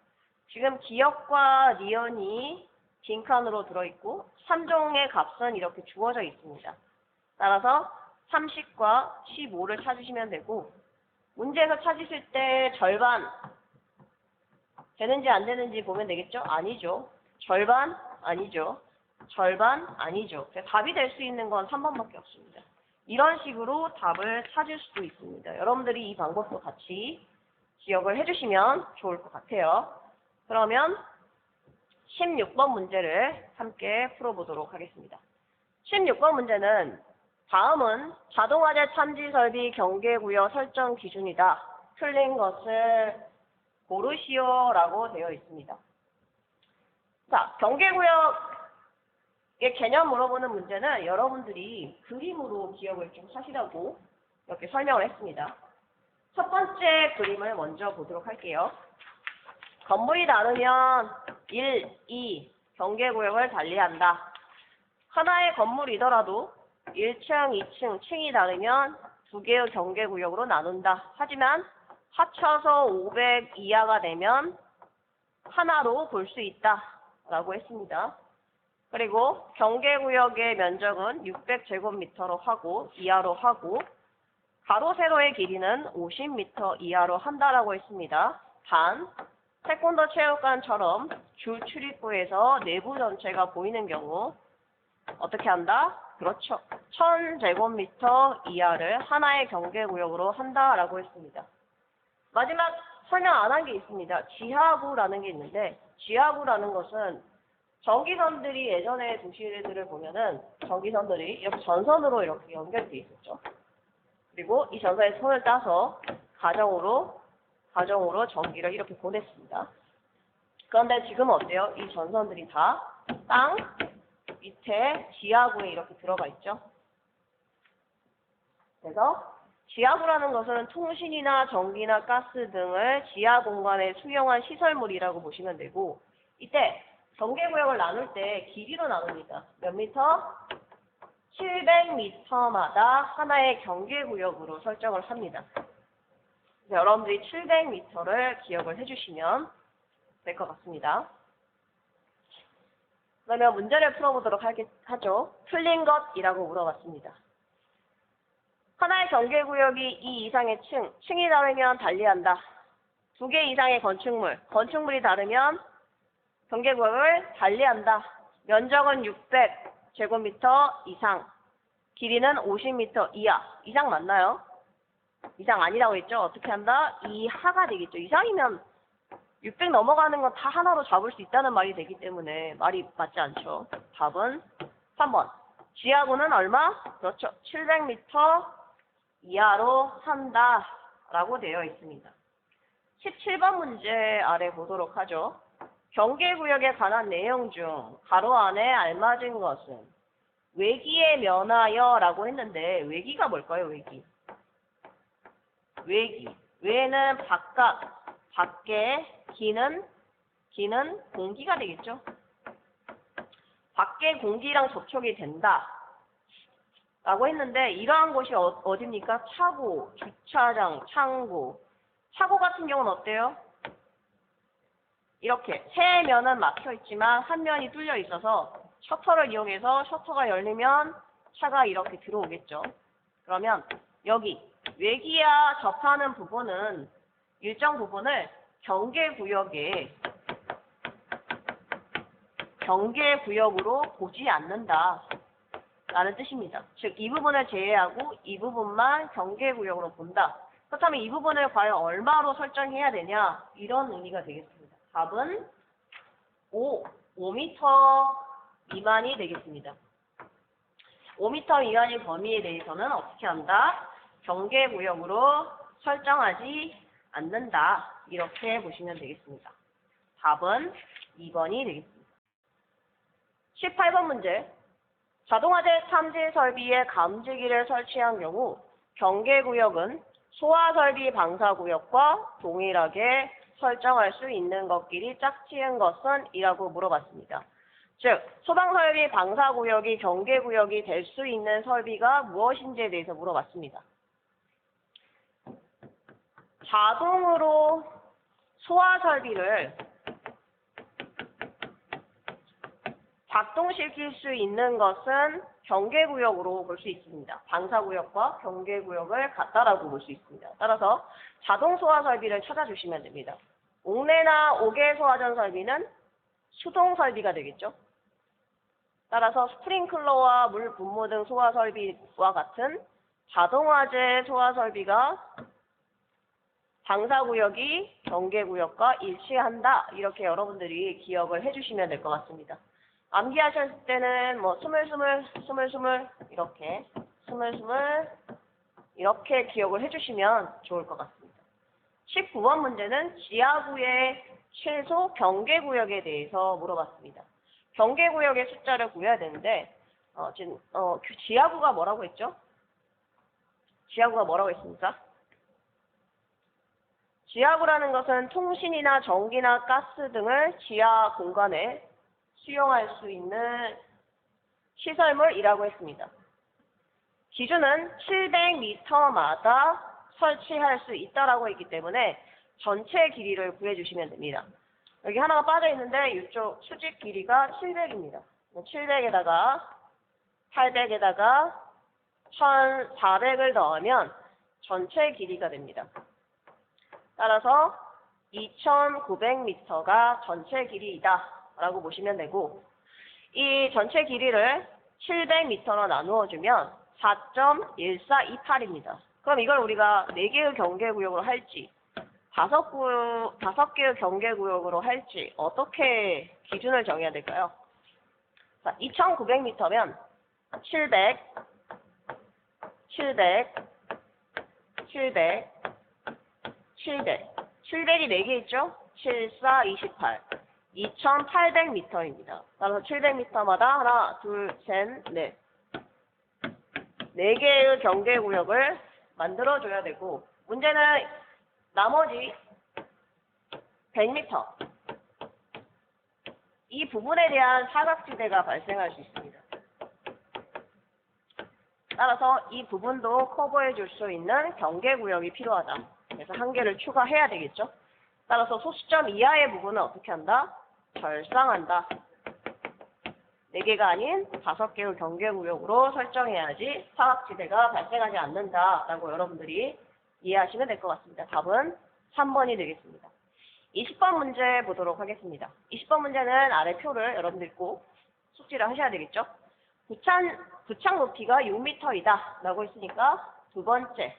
지금 기역과 니은이 빈칸으로 들어있고 3종의 값은 이렇게 주어져 있습니다. 따라서 30과 15를 찾으시면 되고, 문제에서 찾으실 때 절반 되는지 안 되는지 보면 되겠죠? 아니죠. 절반? 아니죠. 절반? 아니죠. 답이 될 수 있는 건 3번밖에 없습니다. 이런 식으로 답을 찾을 수도 있습니다. 여러분들이 이 방법도 같이 기억을 해주시면 좋을 것 같아요. 그러면 16번 문제를 함께 풀어보도록 하겠습니다. 16번 문제는 다음은 자동화재 탐지 설비 경계구역 설정 기준이다. 틀린 것을 고르시오라고 되어 있습니다. 자, 경계구역의 개념 물어보는 문제는 여러분들이 그림으로 기억을 좀 하시라고 이렇게 설명을 했습니다. 첫 번째 그림을 먼저 보도록 할게요. 건물이 다르면 1, 2 경계구역을 달리한다. 하나의 건물이더라도 1층, 2층, 층이 다르면 두 개의 경계구역으로 나눈다. 하지만 합쳐서 500 이하가 되면 하나로 볼 수 있다. 라고 했습니다. 그리고 경계구역의 면적은 600제곱미터로 하고 이하로 하고 가로 세로의 길이는 50m 이하로 한다라고 했습니다. 단 태권도 체육관처럼 주 출입구에서 내부 전체가 보이는 경우 어떻게 한다? 그렇죠. 1000제곱미터 이하를 하나의 경계구역으로 한다라고 했습니다. 마지막 설명 안 한 게 있습니다. 지하구라는 게 있는데, 지하구라는 것은 전기선들이 예전에 도시들을 보면은 전기선들이 이렇게 전선으로 이렇게 연결되어 있었죠. 그리고 이 전선에 선을 따서 가정으로 전기를 이렇게 보냈습니다. 그런데 지금은 어때요? 이 전선들이 다 땅 밑에 지하구에 이렇게 들어가 있죠. 그래서 지하구라는 것은 통신이나 전기나 가스 등을 지하 공간에 수용한 시설물이라고 보시면 되고, 이때 경계구역을 나눌 때 길이로 나눕니다. 몇 미터? 700m마다 하나의 경계구역으로 설정을 합니다. 여러분들이 700m를 기억을 해주시면 될 것 같습니다. 그러면 문제를 풀어보도록 하죠. 틀린 것이라고 물어봤습니다. 하나의 경계구역이 2 이상의 층이 다르면 달리한다. 2개 이상의 건축물이 다르면 경계구역을 달리한다. 면적은 600제곱미터 이상, 길이는 50m 이하. 이상 맞나요? 이상 아니라고 했죠? 어떻게 한다? 이하가 되겠죠. 이상이면 600 넘어가는 건 다 하나로 잡을 수 있다는 말이 되기 때문에 말이 맞지 않죠. 답은 3번. 지하구는 얼마? 그렇죠. 700m 이하로 한다 라고 되어 있습니다. 17번 문제 아래 보도록 하죠. 경계구역에 관한 내용 중 가로 안에 알맞은 것은 외기에 면하여라고 했는데 외기가 뭘까요? 외기. 외기. 외는 바깥, 밖에, 기는 공기가 되겠죠. 밖에 공기랑 접촉이 된다. 라고 했는데 이러한 곳이 어디입니까? 차고, 주차장, 창고. 차고 같은 경우는 어때요? 이렇게 세 면은 막혀 있지만 한 면이 뚫려 있어서 셔터를 이용해서 셔터가 열리면 차가 이렇게 들어오겠죠. 그러면 여기 외기와 접하는 부분은 일정 부분을 경계구역으로 보지 않는다 라는 뜻입니다. 즉 이 부분을 제외하고 이 부분만 경계구역으로 본다. 그렇다면 이 부분을 과연 얼마로 설정해야 되냐, 이런 의미가 되겠습니다. 답은 5m 미만이 되겠습니다. 5m 미만의 범위에 대해서는 어떻게 한다? 경계구역으로 설정하지 않는다. 이렇게 보시면 되겠습니다. 답은 2번이 되겠습니다. 18번 문제. 자동화재 탐지 설비에 감지기를 설치한 경우 경계구역은 소화설비 방사구역과 동일하게 설정할 수 있는 것끼리 짝지은 것은? 이라고 물어봤습니다. 즉, 소방설비 방사구역이 경계구역이 될 수 있는 설비가 무엇인지에 대해서 물어봤습니다. 자동으로 소화설비를 작동시킬 수 있는 것은 경계구역으로 볼 수 있습니다. 방사구역과 경계구역을 같다라고 볼 수 있습니다. 따라서 자동 소화설비를 찾아주시면 됩니다. 옥내나 옥외 소화전 설비는 수동 설비가 되겠죠. 따라서 스프링클러와 물 분무 등 소화 설비와 같은 자동화재 소화 설비가 방사구역이 경계구역과 일치한다. 이렇게 여러분들이 기억을 해주시면 될 것 같습니다. 암기하실 때는 뭐 스물스물 이렇게 스물스물 이렇게 기억을 해주시면 좋을 것 같습니다. 19번 문제는 지하구의 최소 경계구역에 대해서 물어봤습니다. 경계구역의 숫자를 구해야 되는데 지하구가 뭐라고 했죠? 지하구가 뭐라고 했습니까? 지하구라는 것은 통신이나 전기나 가스 등을 지하 공간에 수용할 수 있는 시설물이라고 했습니다. 기준은 700m마다 설치할 수 있다라고 했기 때문에 전체 길이를 구해주시면 됩니다. 여기 하나가 빠져 있는데 이쪽 수직 길이가 700입니다. 700에다가 800에다가 1400을 넣으면 전체 길이가 됩니다. 따라서 2900m가 전체 길이이다 라고 보시면 되고, 이 전체 길이를 700m로 나누어주면 4.1428입니다. 그럼 이걸 우리가 4개의 경계구역으로 할지 5개의 경계구역으로 할지 어떻게 기준을 정해야 될까요? 자, 2900m면 700, 700이 4개 있죠? 7, 4, 28. 2800m입니다. 따라서 700m마다 하나, 둘, 셋, 넷. 4개의 경계구역을 만들어줘야 되고, 문제는 나머지 100m. 이 부분에 대한 사각지대가 발생할 수 있습니다. 따라서 이 부분도 커버해 줄 수 있는 경계구역이 필요하다. 그래서 한 개를 추가해야 되겠죠. 따라서 소수점 이하의 부분은 어떻게 한다? 절상한다. 4개가 아닌 5개의 경계구역으로 설정해야지 사각지대가 발생하지 않는다라고 여러분들이 이해하시면 될 것 같습니다. 답은 3번이 되겠습니다. 20번 문제 보도록 하겠습니다. 20번 문제는 아래 표를 여러분들이 꼭 숙지를 하셔야 되겠죠. 부착 높이가 6m이다 라고 했으니까 두 번째에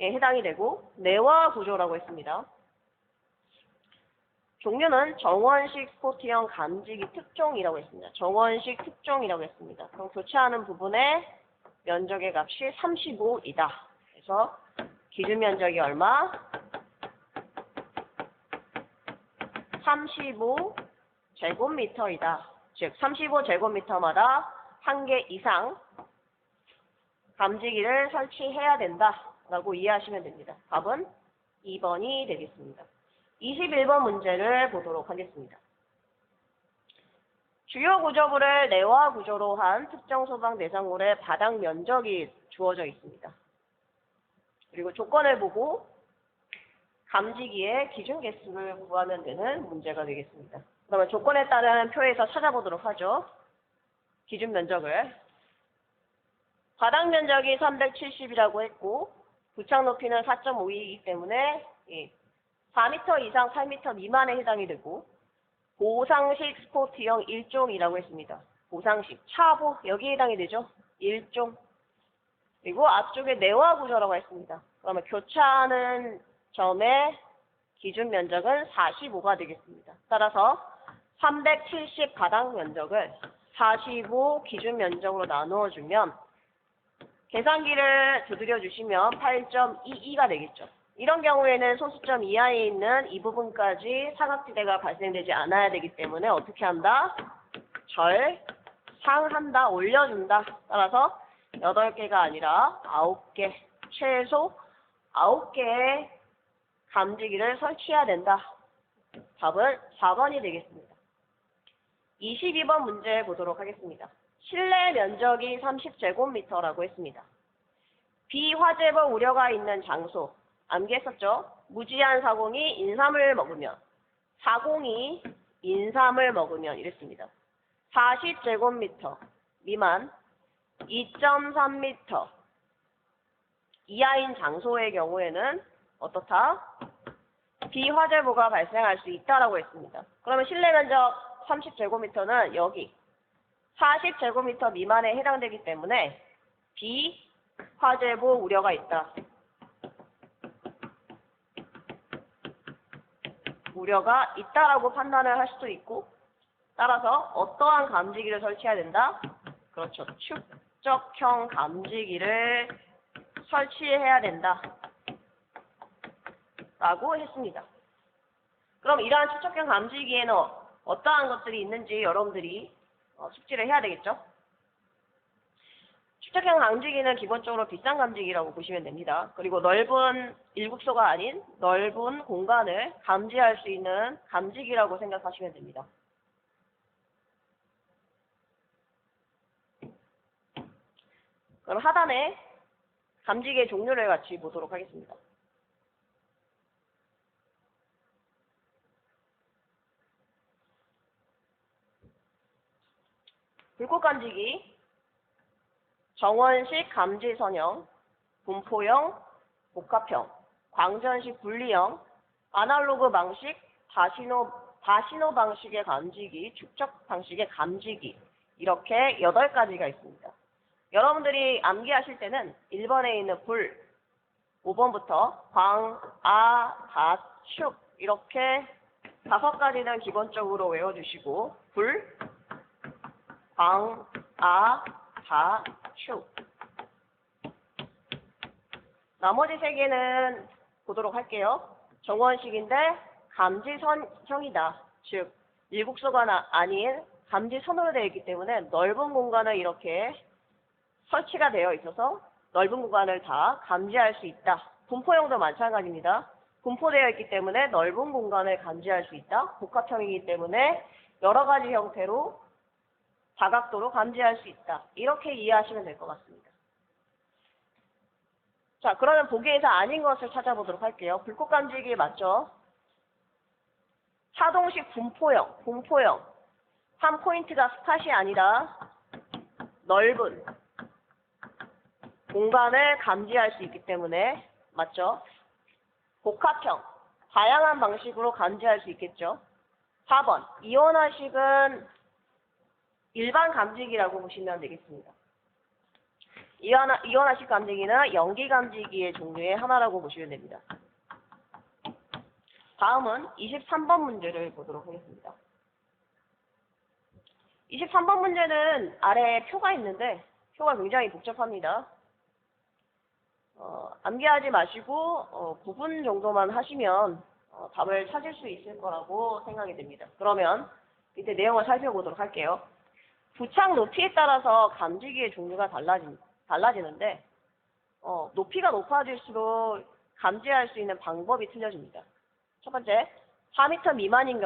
해당이 되고, 내화 구조라고 했습니다. 종류는 정원식 스포트형 감지기 특종이라고 했습니다. 정원식 특종이라고 했습니다. 그럼 교체하는 부분의 면적의 값이 35이다. 그래서 기준 면적이 얼마? 35제곱미터이다. 즉 35제곱미터마다 한 개 이상 감지기를 설치해야 된다라고 이해하시면 됩니다. 답은 2번이 되겠습니다. 21번 문제를 보도록 하겠습니다. 주요 구조물을 내화 구조로 한 특정 소방 대상물의 바닥 면적이 주어져 있습니다. 그리고 조건을 보고 감지기의 기준 개수를 구하면 되는 문제가 되겠습니다. 그러면 조건에 따른 표에서 찾아보도록 하죠. 기준 면적을. 바닥 면적이 370이라고 했고 부착 높이는 4.5이기 때문에 4m 이상 8m 미만에 해당이 되고 보상식 스포트형 1종이라고 했습니다. 보상식, 차보 여기에 해당이 되죠. 1종. 그리고 앞쪽에 내화 구조라고 했습니다. 그러면 교차하는 점의 기준 면적은 45가 되겠습니다. 따라서 370 바닥 면적을 45 기준 면적으로 나누어주면 계산기를 두드려 주시면 8.22가 되겠죠. 이런 경우에는 소수점 이하에 있는 이 부분까지 사각지대가 발생되지 않아야 되기 때문에 어떻게 한다? 상한다, 올려준다. 따라서 8개가 아니라 9개, 최소 9개의 감지기를 설치해야 된다. 답은 4번이 되겠습니다. 22번 문제 보도록 하겠습니다. 실내 면적이 30제곱미터라고 했습니다. 비화재범 우려가 있는 장소, 암기했었죠? 무지한 사공이 인삼을 먹으면, 사공이 인삼을 먹으면 이랬습니다. 40제곱미터 미만 2.3m 이하인 장소의 경우에는 어떻다? 비화재보가 발생할 수 있다라고 했습니다. 그러면 실내 면적 30제곱미터는 여기 40제곱미터 미만에 해당되기 때문에 비화재보 우려가 있다. 우려가 있다라고 판단을 할 수도 있고 따라서 어떠한 감지기를 설치해야 된다? 그렇죠. 축적형 감지기를 설치해야 된다. 라고 했습니다. 그럼 이러한 축적형 감지기에는 어떠한 것들이 있는지 여러분들이 숙지를 해야 되겠죠? 축적형 감지기는 기본적으로 비싼 감지기라고 보시면 됩니다. 그리고 넓은 일국소가 아닌 넓은 공간을 감지할 수 있는 감지기라고 생각하시면 됩니다. 그럼 하단에 감지기의 종류를 같이 보도록 하겠습니다. 불꽃 감지기, 정원식 감지선형, 분포형, 복합형, 광전식 분리형, 아날로그 방식, 다신호 방식의 감지기, 축적 방식의 감지기 이렇게 8가지가 있습니다. 여러분들이 암기하실 때는 1번에 있는 불, 5번부터 광, 다, 축 이렇게 5가지는 기본적으로 외워주시고 불, 광, 다, 축 나머지 3개는 보도록 할게요. 정원식인데 감지선형이다. 즉 일국소가 아닌 감지선으로 되어 있기 때문에 넓은 공간을 이렇게 설치가 되어 있어서 넓은 공간을 다 감지할 수 있다. 분포형도 마찬가지입니다. 분포되어 있기 때문에 넓은 공간을 감지할 수 있다. 복합형이기 때문에 여러 가지 형태로 다각도로 감지할 수 있다. 이렇게 이해하시면 될 것 같습니다. 자, 그러면 보기에서 아닌 것을 찾아보도록 할게요. 불꽃 감지기 맞죠? 차동식 분포형. 한 포인트가 스팟이 아니라 넓은 공간을 감지할 수 있기 때문에 맞죠? 복합형. 다양한 방식으로 감지할 수 있겠죠? 4번. 이온화식은 일반 감지기라고 보시면 되겠습니다. 이온화식 감지기는 연기 감지기의 종류의 하나라고 보시면 됩니다. 다음은 23번 문제를 보도록 하겠습니다. 23번 문제는 아래에 표가 있는데 표가 굉장히 복잡합니다. 암기하지 마시고 부분 정도만 하시면 답을 찾을 수 있을 거라고 생각이 됩니다. 그러면 밑에 내용을 살펴보도록 할게요. 부착 높이에 따라서 감지기의 종류가 달라지는데 높이가 높아질수록 감지할 수 있는 방법이 틀려집니다. 첫 번째, 4m 미만인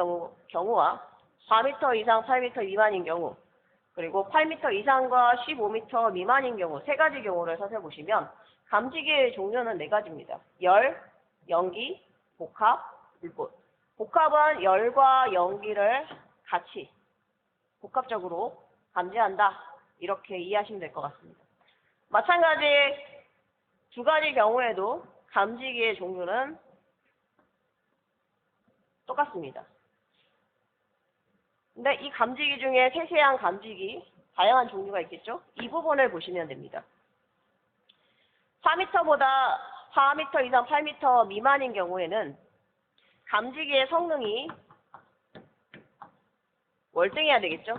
경우와 4m 이상 8m 미만인 경우, 그리고 8m 이상과 15m 미만인 경우 세 가지 경우를 살펴보시면 감지기의 종류는 네 가지입니다. 열, 연기, 복합, 물본. 복합은 열과 연기를 같이 복합적으로 감지한다. 이렇게 이해하시면 될 것 같습니다. 마찬가지 두 가지 경우에도 감지기의 종류는 똑같습니다. 근데 이 감지기 중에 세세한 감지기, 다양한 종류가 있겠죠? 이 부분을 보시면 됩니다. 4m보다 4m 이상 8m 미만인 경우에는 감지기의 성능이 월등해야 되겠죠?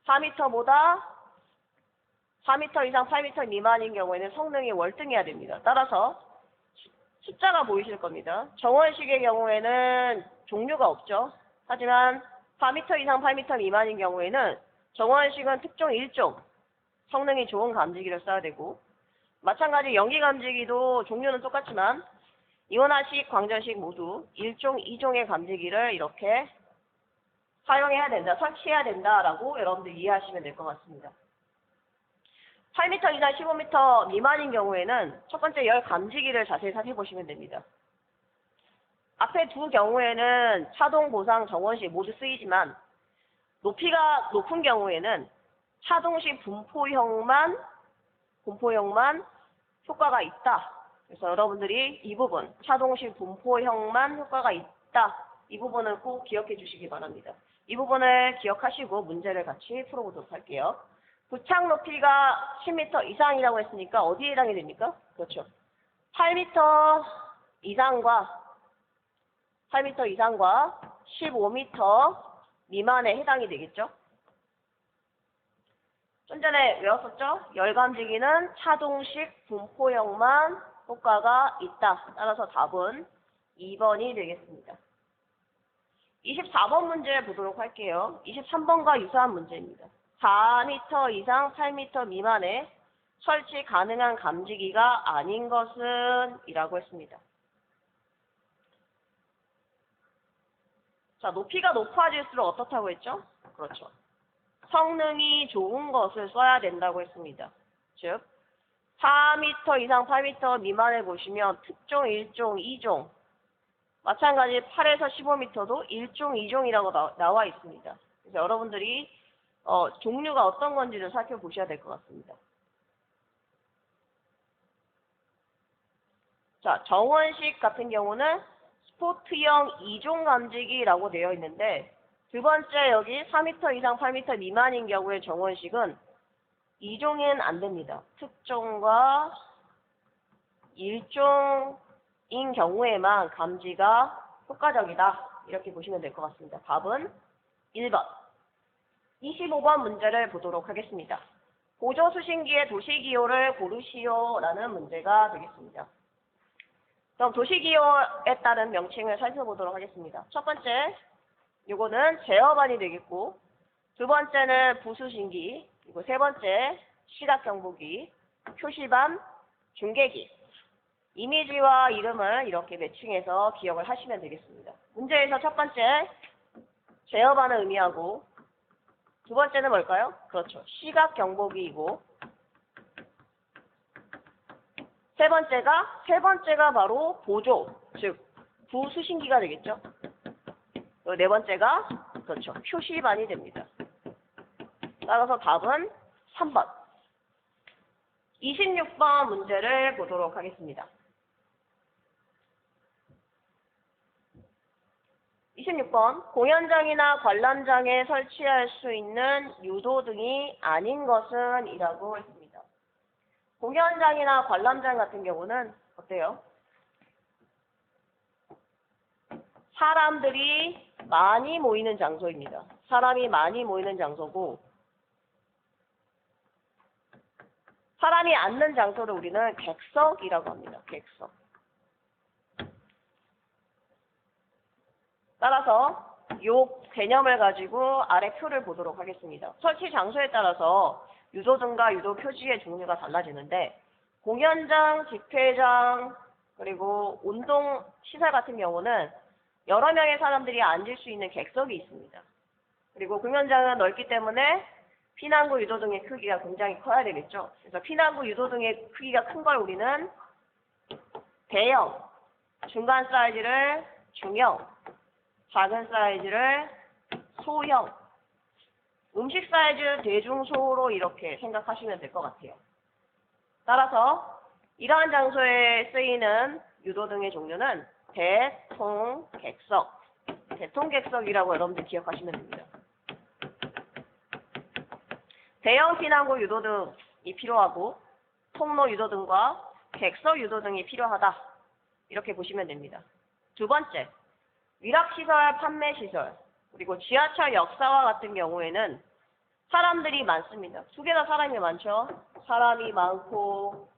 4m보다 4m 이상 8m 미만인 경우에는 성능이 월등해야 됩니다. 따라서 숫자가 보이실 겁니다. 정원식의 경우에는 종류가 없죠. 하지만 4m 이상 8m 미만인 경우에는 정원식은 특정 일종 성능이 좋은 감지기를 써야 되고, 마찬가지 연기 감지기도 종류는 똑같지만 이온화식, 광전식 모두 1종, 2종의 감지기를 이렇게 사용해야 된다, 설치해야 된다라고 여러분들 이해하시면 될 것 같습니다. 8m 이상 15m 미만인 경우에는 첫 번째 열 감지기를 자세히 살펴보시면 됩니다. 앞에 두 경우에는 차동, 보상, 정원식 모두 쓰이지만 높이가 높은 경우에는 차동식 분포형만 효과가 있다. 그래서 여러분들이 이 부분, 차동식 분포형만 효과가 있다. 이 부분을 꼭 기억해 주시기 바랍니다. 이 부분을 기억하시고 문제를 같이 풀어보도록 할게요. 부착 높이가 10m 이상이라고 했으니까 어디에 해당이 됩니까? 그렇죠. 8m 이상과 15m 미만에 해당이 되겠죠. 좀 전에 외웠었죠? 열감지기는 차동식 분포형만 효과가 있다. 따라서 답은 2번이 되겠습니다. 24번 문제 보도록 할게요. 23번과 유사한 문제입니다. 4m 이상 8m 미만에 설치 가능한 감지기가 아닌 것은 이라고 했습니다. 자, 높이가 높아질수록 어떻다고 했죠? 그렇죠. 성능이 좋은 것을 써야 된다고 했습니다. 즉 4m 이상 8m 미만에 보시면 특종, 1종, 2종, 마찬가지 8에서 15m도 1종, 2종이라고 나와 있습니다. 그래서 여러분들이 종류가 어떤 건지를 살펴보셔야 될 것 같습니다. 자, 정원식 같은 경우는 스포트형 2종 감지기라고 되어 있는데, 두 번째 여기 4m 이상 8m 미만인 경우의 정원식은 2종은 안 됩니다. 특종과 1종인 경우에만 감지가 효과적이다. 이렇게 보시면 될 것 같습니다. 답은 1번. 25번 문제를 보도록 하겠습니다. 보조수신기의 도시기호를 고르시오라는 문제가 되겠습니다. 그럼 도시기호에 따른 명칭을 살펴보도록 하겠습니다. 첫 번째, 요거는 제어반이 되겠고, 두 번째는 부수신기, 그리고 세 번째 시각경보기, 표시반, 중계기. 이미지와 이름을 이렇게 매칭해서 기억을 하시면 되겠습니다. 문제에서 첫 번째 제어반을 의미하고, 두 번째는 뭘까요? 그렇죠. 시각경보기이고, 세 번째가 바로 보조, 즉 부수신기가 되겠죠. 네 번째가 그렇죠. 표시반이 됩니다. 따라서 답은 3번. 26번 문제를 보도록 하겠습니다. 26번. 공연장이나 관람장에 설치할 수 있는 유도등이 아닌 것은 이라고 했습니다. 공연장이나 관람장 같은 경우는 어때요? 사람들이 많이 모이는 장소입니다. 사람이 많이 모이는 장소고, 사람이 앉는 장소를 우리는 객석이라고 합니다. 객석. 따라서 요 개념을 가지고 아래 표를 보도록 하겠습니다. 설치 장소에 따라서 유도등과 유도 표지의 종류가 달라지는데 공연장, 집회장, 그리고 운동 시설 같은 경우는 여러 명의 사람들이 앉을 수 있는 객석이 있습니다. 그리고 공연장은 넓기 때문에 피난구 유도등의 크기가 굉장히 커야 되겠죠. 그래서 피난구 유도등의 크기가 큰 걸 우리는 대형, 중간 사이즈를 중형, 작은 사이즈를 소형, 음식 사이즈 대중소로 이렇게 생각하시면 될 것 같아요. 따라서 이러한 장소에 쓰이는 유도등의 종류는 대통객석, 대통객석이라고 여러분들 기억하시면 됩니다. 대형 피난구 유도등이 필요하고 통로 유도등과 객석 유도등이 필요하다. 이렇게 보시면 됩니다. 두 번째, 위락시설, 판매시설, 그리고 지하철 역사와 같은 경우에는 사람들이 많습니다. 두 개 다 사람이 많죠. 사람이 많고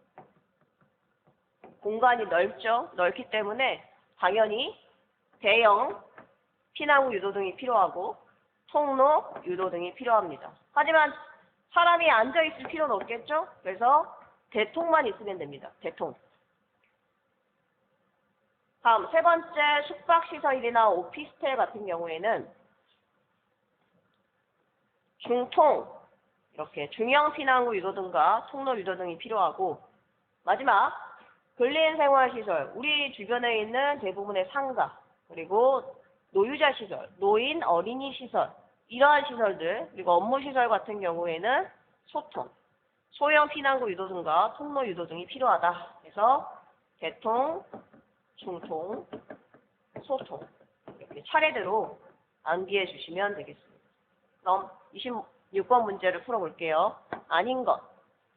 공간이 넓죠. 넓기 때문에 당연히 대형 피난구 유도등이 필요하고 통로 유도등이 필요합니다. 하지만 사람이 앉아있을 필요는 없겠죠. 그래서 대통만 있으면 됩니다. 대통. 다음 세 번째, 숙박시설이나 오피스텔 같은 경우에는 중통, 이렇게 중형 피난구 유도등과 통로 유도등이 필요하고, 마지막 근린생활시설, 우리 주변에 있는 대부분의 상가, 그리고 노유자 시설, 노인 어린이 시설, 이러한 시설들, 그리고 업무시설 같은 경우에는 소통, 소형 피난구 유도등과 통로 유도등이 필요하다. 그래서 대통, 중통, 소통 이렇게 차례대로 암기해 주시면 되겠습니다. 그럼 26번 문제를 풀어볼게요. 아닌 것.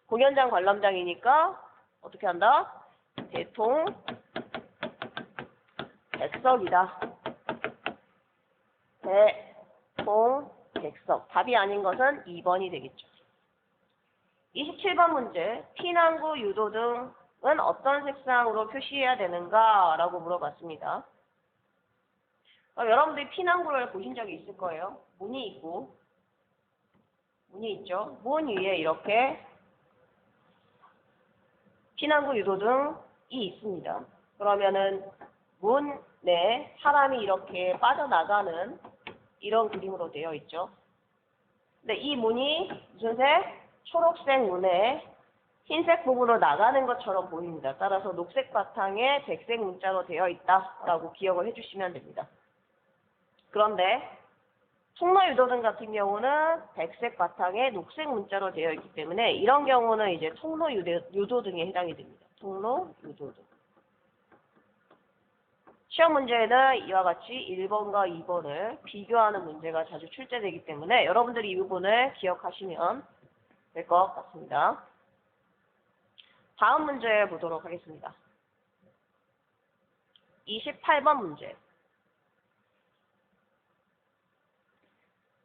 공연장 관람장이니까 어떻게 한다? 대통, 객석이다. 대통, 객석. 답이 아닌 것은 2번이 되겠죠. 27번 문제. 피난구 유도등은 어떤 색상으로 표시해야 되는가? 라고 물어봤습니다. 여러분들이 피난구를 보신 적이 있을 거예요. 문이 있고, 문이 있죠. 문 위에 이렇게 피난구 유도등이 있습니다. 그러면은 문 내 사람이 이렇게 빠져나가는 이런 그림으로 되어 있죠. 근데 이 문이 무슨 색? 초록색 문에 흰색 부분으로 나가는 것처럼 보입니다. 따라서 녹색 바탕에 백색 문자로 되어 있다라고 기억을 해주시면 됩니다. 그런데 통로 유도등 같은 경우는 백색 바탕에 녹색 문자로 되어 있기 때문에 이런 경우는 이제 통로 유도등에 해당이 됩니다. 통로 유도등. 시험 문제에는 이와 같이 1번과 2번을 비교하는 문제가 자주 출제되기 때문에 여러분들이 이 부분을 기억하시면 될 것 같습니다. 다음 문제 보도록 하겠습니다. 28번 문제.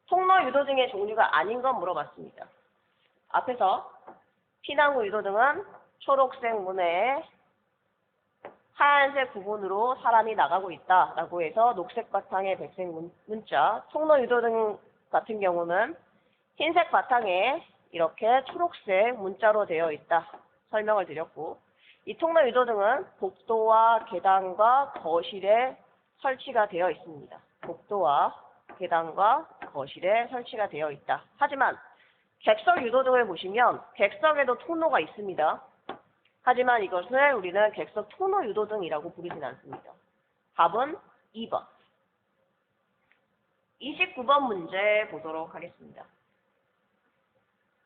통로 유도등의 종류가 아닌 건 물어봤습니다. 앞에서 피난구 유도등은 초록색 문에 하얀색 부분으로 사람이 나가고 있다라고 해서 녹색 바탕에 백색 문자, 통로 유도등 같은 경우는 흰색 바탕에 이렇게 초록색 문자로 되어 있다 설명을 드렸고, 이 통로 유도등은 복도와 계단과 거실에 설치가 되어 있습니다. 복도와 계단과 거실에 설치가 되어 있다. 하지만 객석 유도등을 보시면 객석에도 통로가 있습니다. 하지만 이것을 우리는 객석 통로 유도등이라고 부르진 않습니다. 답은 2번. 29번 문제 보도록 하겠습니다.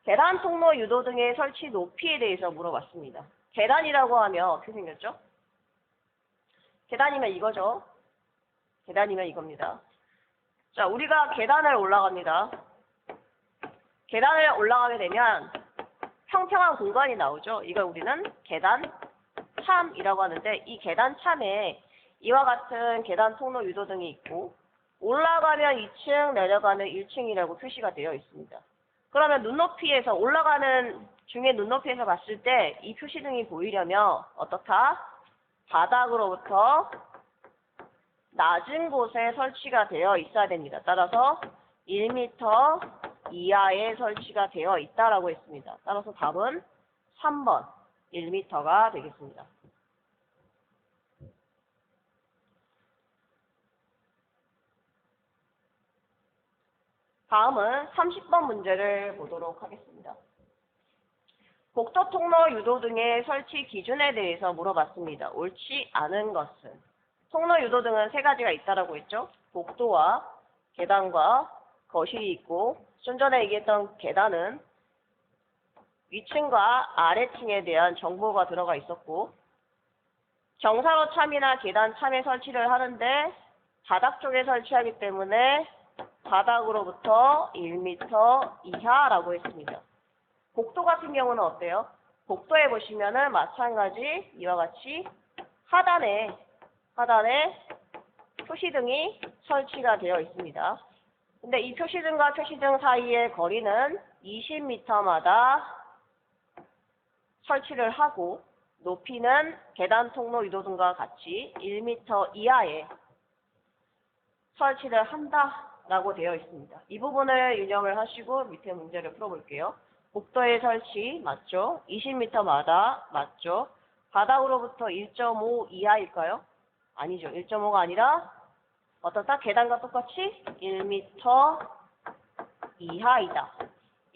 계단 통로 유도등의 설치 높이에 대해서 물어봤습니다. 계단이라고 하면 어떻게 생겼죠? 계단이면 이거죠. 계단이면 이겁니다. 자, 우리가 계단을 올라갑니다. 계단을 올라가게 되면 평평한 공간이 나오죠. 이걸 우리는 계단 참이라고 하는데, 이 계단 참에 이와 같은 계단 통로 유도등이 있고 올라가면 2층, 내려가면 1층이라고 표시가 되어 있습니다. 그러면 눈높이에서 올라가는 중에 눈높이에서 봤을 때 이 표시등이 보이려면 어떻다? 바닥으로부터 낮은 곳에 설치가 되어 있어야 됩니다. 따라서 1m 이하에 설치가 되어 있다라고 했습니다. 따라서 답은 3번 1m가 되겠습니다. 다음은 30번 문제를 보도록 하겠습니다. 복도, 통로, 유도 등의 설치 기준에 대해서 물어봤습니다. 옳지 않은 것은? 통로, 유도 등은 세 가지가 있다라고 했죠. 복도와 계단과 거실이 있고, 좀 전에 얘기했던 계단은 위층과 아래층에 대한 정보가 들어가 있었고, 경사로 참이나 계단 참에 설치를 하는데 바닥 쪽에 설치하기 때문에 바닥으로부터 1m 이하라고 했습니다. 복도 같은 경우는 어때요? 복도에 보시면은 마찬가지 이와 같이 하단에 표시등이 설치가 되어 있습니다. 근데 이 표시등과 표시등 사이의 거리는 20m마다 설치를 하고 높이는 계단, 통로, 유도 등과 같이 1m 이하에 설치를 한다라고 되어 있습니다. 이 부분을 유념을 하시고 밑에 문제를 풀어볼게요. 복도의 설치 맞죠? 20m마다 맞죠? 바닥으로부터 1.5 이하일까요? 아니죠. 1.5가 아니라 어떻다? 계단과 똑같이 1m 이하이다.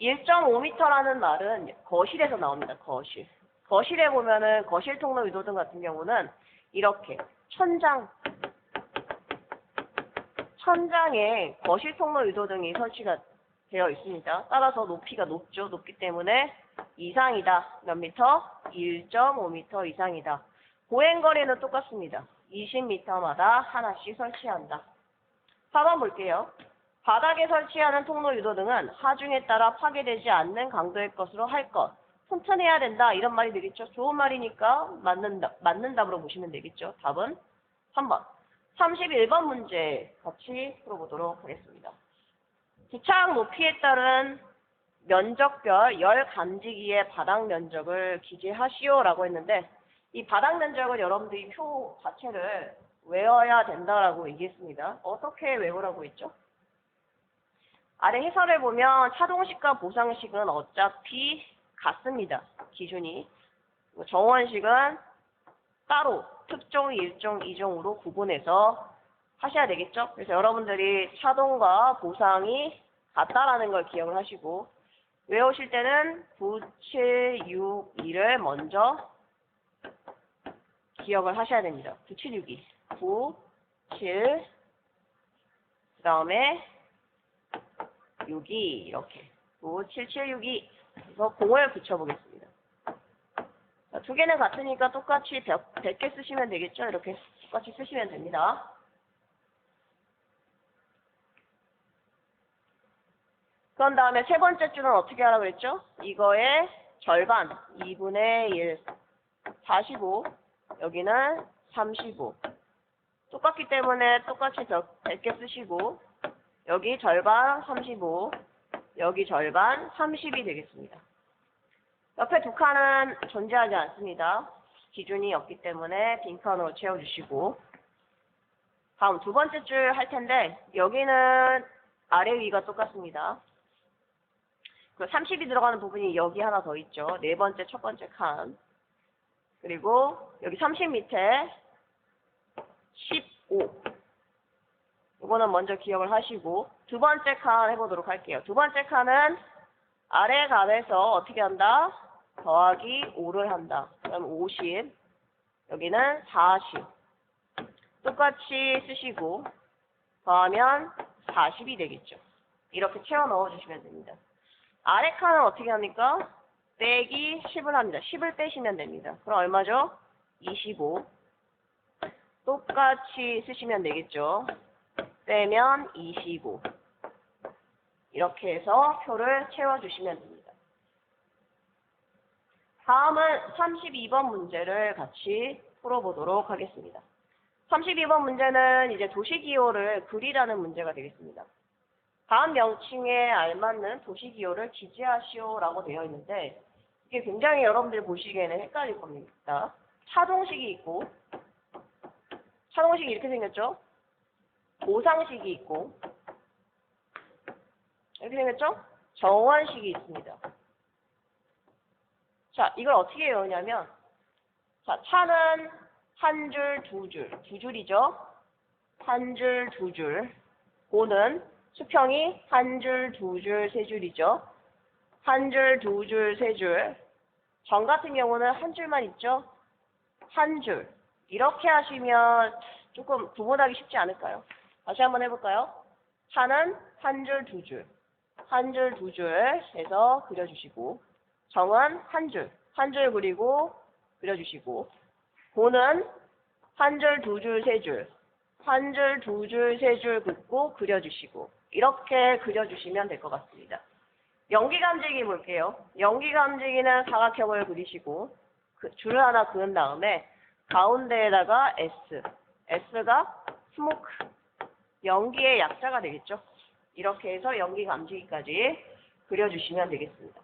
1.5m라는 말은 거실에서 나옵니다. 거실. 거실에 보면은 거실 통로 유도 등 같은 경우는 이렇게 천장에 거실 통로 유도 등이 설치가 되어 있습니다. 따라서 높이가 높죠. 높기 때문에 이상이다. 몇 미터? 1.5m 이상이다. 보행거리는 똑같습니다. 20m마다 하나씩 설치한다. 4번 볼게요. 바닥에 설치하는 통로 유도 등은 하중에 따라 파괴되지 않는 강도의 것으로 할 것. 튼튼해야 된다. 이런 말이 되겠죠. 좋은 말이니까 맞는 답으로 보시면 되겠죠. 답은 3번. 31번 문제 같이 풀어보도록 하겠습니다. 기창 높이에 따른 면적별 열 감지기의 바닥 면적을 기재하시오라고 했는데 이 바닥 면적은 여러분들이 표 자체를 외워야 된다라고 얘기했습니다. 어떻게 외우라고 했죠? 아래 해설을 보면 차동식과 보상식은 어차피 같습니다. 기준이. 정원식은 따로 특종, 1종, 2종으로 구분해서 하셔야 되겠죠? 그래서 여러분들이 차동과 보상이 같다라는 걸 기억을 하시고 외우실 때는 9, 7, 6, 2를 먼저 기억을 하셔야 됩니다. 9, 7, 6, 2. 9, 7, 그 다음에 6, 2 이렇게 9, 7, 7, 6, 2 그래서 공을 붙여보겠습니다. 자, 두 개는 같으니까 똑같이 100개 쓰시면 되겠죠? 이렇게 똑같이 쓰시면 됩니다. 그런 다음에 세 번째 줄은 어떻게 하라고 그랬죠? 이거의 절반 2분의 1 45 여기는 35 똑같기 때문에 똑같이 100개 쓰시고 여기 절반 35 여기 절반 30이 되겠습니다. 옆에 두 칸은 존재하지 않습니다. 기준이 없기 때문에 빈칸으로 채워주시고 다음 두 번째 줄 할 텐데 여기는 아래 위가 똑같습니다. 그 30이 들어가는 부분이 여기 하나 더 있죠. 네 번째 첫 번째 칸 그리고 여기 30 밑에 15 이거는 먼저 기억을 하시고 두 번째 칸 해보도록 할게요. 두 번째 칸은 아래 값에서 어떻게 한다? 더하기 5를 한다. 그럼 50 여기는 40 똑같이 쓰시고 더하면 40이 되겠죠. 이렇게 채워 넣어주시면 됩니다. 아래 칸은 어떻게 합니까? 빼기 10을 합니다. 10을 빼시면 됩니다. 그럼 얼마죠? 25 똑같이 쓰시면 되겠죠. 빼면 25 이렇게 해서 표를 채워주시면 됩니다. 다음은 32번 문제를 같이 풀어보도록 하겠습니다. 32번 문제는 이제 도시기호를 그리라는 문제가 되겠습니다. 다음 명칭에 알맞는 도시기호를 기재하시오라고 되어 있는데 이게 굉장히 여러분들이 보시기에는 헷갈릴 겁니다. 차동식이 있고 차동식이 이렇게 생겼죠? 보상식이 있고, 이렇게 생겼죠? 정원식이 있습니다. 자, 이걸 어떻게 외우냐면, 자, 차는 한 줄, 두 줄, 두 줄이죠? 한 줄, 두 줄. 고는 수평이 한 줄, 두 줄, 세 줄이죠? 한 줄, 두 줄, 세 줄. 정 같은 경우는 한 줄만 있죠? 한 줄. 이렇게 하시면 조금 구분하기 쉽지 않을까요? 다시 한번 해볼까요? 차는 한 줄, 두 줄. 한 줄, 두 줄 해서 그려주시고, 정은 한 줄 그리고 그려주시고, 고는 한 줄, 두 줄, 세 줄, 한 줄, 두 줄, 세 줄 긋고 그려주시고, 이렇게 그려주시면 될 것 같습니다. 연기감지기 볼게요. 연기감지기는 사각형을 그리시고, 줄을 하나 그은 다음에 가운데에다가 S, S가 스모크, 연기의 약자가 되겠죠. 이렇게 해서 연기감지기까지 그려주시면 되겠습니다.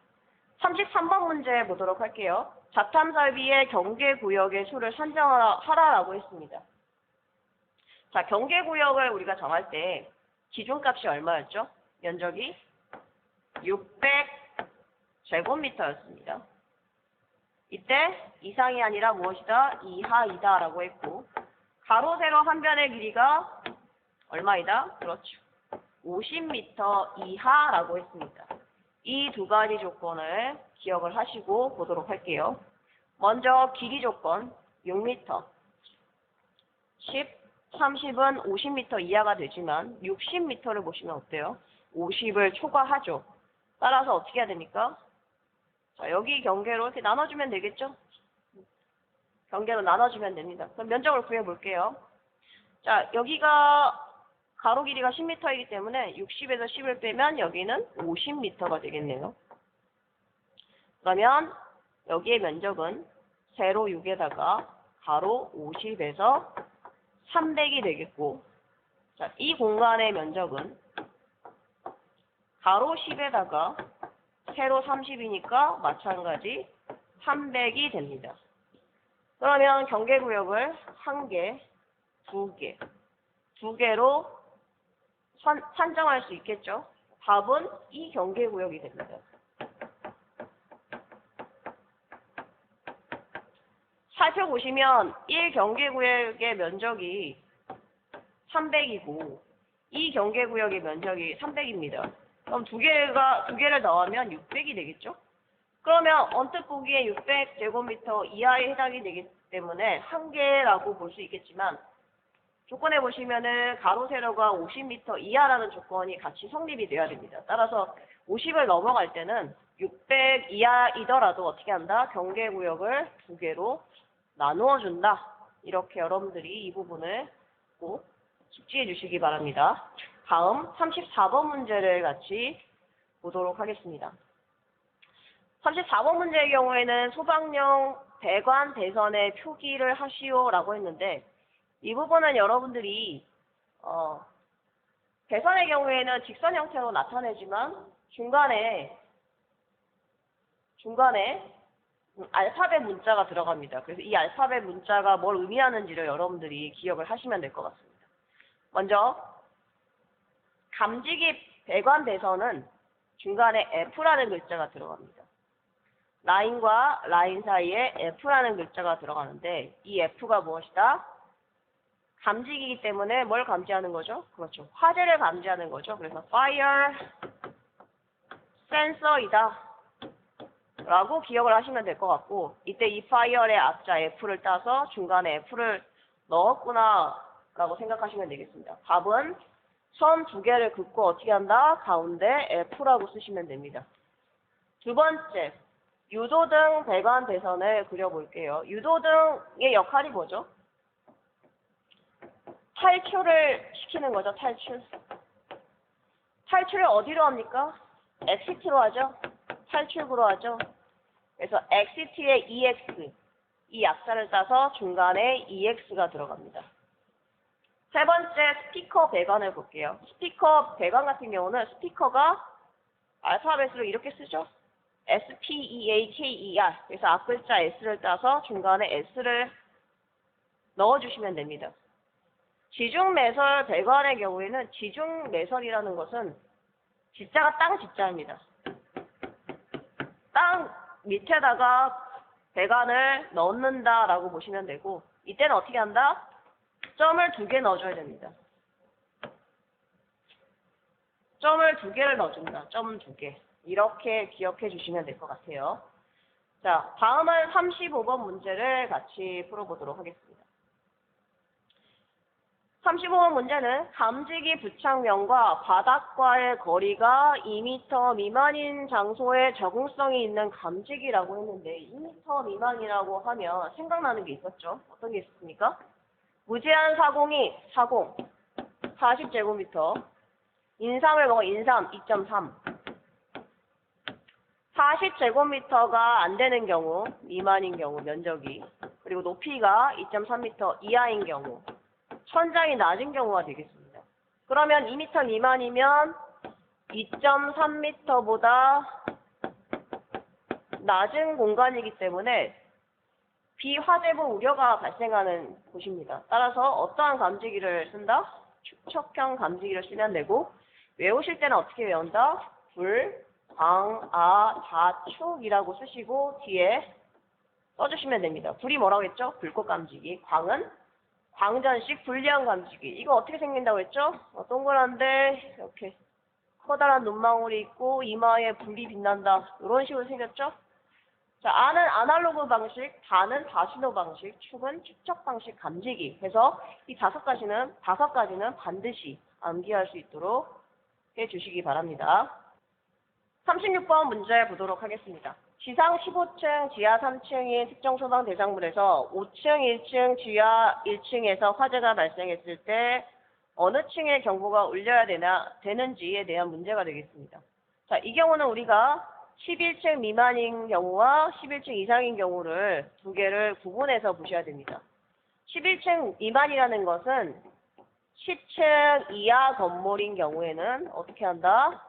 33번 문제 보도록 할게요. 자탐 설비의 경계구역의 수를 산정하라고 했습니다. 자, 경계구역을 우리가 정할 때 기준값이 얼마였죠? 면적이 600제곱미터였습니다. 이때 이상이 아니라 무엇이다? 이하이다 라고 했고, 가로 세로 한 변의 길이가 얼마이다? 그렇죠. 50m 이하라고 했습니다. 이 두 가지 조건을 기억을 하시고 보도록 할게요. 먼저 길이 조건 6m, 10, 30은 50m 이하가 되지만 60m를 보시면 어때요? 50을 초과하죠. 따라서 어떻게 해야 됩니까? 자, 여기 경계로 이렇게 나눠주면 되겠죠? 경계로 나눠주면 됩니다. 그럼 면적을 구해볼게요. 자, 여기가 가로 길이가 10m이기 때문에 60에서 10을 빼면 여기는 50m가 되겠네요. 그러면 여기의 면적은 세로 6에다가 가로 50에서 300이 되겠고, 자, 이 공간의 면적은 가로 10에다가 세로 30이니까 마찬가지 300이 됩니다. 그러면 경계구역을 한 개, 두 개로 산정할 수 있겠죠. 답은 이 경계구역이 됩니다. 살펴보시면 1경계구역의 면적이 300이고 이 경계구역의 면적이 300입니다. 그럼 두 개를 더하면 600이 되겠죠. 그러면 언뜻 보기에 600제곱미터 이하에 해당이 되기 때문에 한 개라고 볼 수 있겠지만, 조건에 보시면은 가로 세로가 50m 이하라는 조건이 같이 성립이 되어야 됩니다. 따라서 50을 넘어갈 때는 600 이하이더라도 어떻게 한다? 경계구역을 두 개로 나누어 준다. 이렇게 여러분들이 이 부분을 꼭 숙지해 주시기 바랍니다. 다음 34번 문제를 같이 보도록 하겠습니다. 34번 문제의 경우에는 소방용 배관 배선의 표기를 하시오라고 했는데, 이 부분은 여러분들이 배선의 경우에는 직선 형태로 나타내지만 중간에 알파벳 문자가 들어갑니다. 그래서 이 알파벳 문자가 뭘 의미하는지를 여러분들이 기억을 하시면 될 것 같습니다. 먼저 감지기 배관 배선은 중간에 F라는 글자가 들어갑니다. 라인과 라인 사이에 F라는 글자가 들어가는데, 이 F가 무엇이다? 감지기이기 때문에 뭘 감지하는 거죠? 그렇죠. 화재를 감지하는 거죠. 그래서 fire sensor이다 라고 기억을 하시면 될 것 같고, 이때 이 fire의 앞자 F를 따서 중간에 F를 넣었구나 라고 생각하시면 되겠습니다. 답은 선 두 개를 긋고 어떻게 한다? 가운데 F라고 쓰시면 됩니다. 두 번째, 유도등 배관 배선을 그려볼게요. 유도등의 역할이 뭐죠? 탈출을 시키는 거죠. 탈출을 어디로 합니까? exit로 하죠. 탈출구로 하죠. 그래서 exit의 EX, 이 약자를 따서 중간에 EX가 들어갑니다. 세 번째, 스피커 배관을 볼게요. 스피커 배관 같은 경우는 스피커가 알파벳으로 이렇게 쓰죠. SPEAKER. 그래서 앞글자 S를 따서 중간에 S를 넣어주시면 됩니다. 지중매설 배관의 경우에는 지중매설이라는 것은 지자가 땅 지자입니다. 땅 밑에다가 배관을 넣는다라고 보시면 되고, 이때는 어떻게 한다? 점을 2개 넣어줘야 됩니다. 점을 2개를 넣어준다. 점 2개. 이렇게 기억해 주시면 될 것 같아요. 자, 다음은 35번 문제를 같이 풀어보도록 하겠습니다. 35번 문제는 감지기 부착면과 바닥과의 거리가 2m 미만인 장소에 적응성이 있는 감지기라고 했는데 2m 미만이라고 하면 생각나는 게 있었죠. 어떤 게 있었습니까? 무제한 사공이 40제곱미터, 인삼을 먹어 인삼 2.3, 40제곱미터가 안 되는 경우, 미만인 경우 면적이, 그리고 높이가 2.3m 이하인 경우, 천장이 낮은 경우가 되겠습니다. 그러면 2m 미만이면 2.3m보다 낮은 공간이기 때문에 비화재보 우려가 발생하는 곳입니다. 따라서 어떠한 감지기를 쓴다? 축척형 감지기를 쓰면 되고, 외우실 때는 어떻게 외운다? 불, 광, 아, 자축이라고 쓰시고 뒤에 써주시면 됩니다. 불이 뭐라고 했죠? 불꽃 감지기. 광은 광전식 불리한 감지기. 이거 어떻게 생긴다고 했죠? 동그란데 이렇게 커다란 눈망울이 있고 이마에 불이 빛난다. 이런 식으로 생겼죠? 자, 아는 아날로그 방식, 다는 다신호 방식, 축은 축척 방식 감지기. 해서 이 5가지는 반드시 암기할 수 있도록 해주시기 바랍니다. 36번 문제 보도록 하겠습니다. 지상 15층, 지하 3층인 특정 소방 대상물에서 5층, 1층, 지하 1층에서 화재가 발생했을 때 어느 층에 경보가 울려야 되는지에 대한 문제가 되겠습니다. 자, 이 경우는 우리가 11층 미만인 경우와 11층 이상인 경우를 2개를 구분해서 보셔야 됩니다. 11층 미만이라는 것은 10층 이하 건물인 경우에는 어떻게 한다?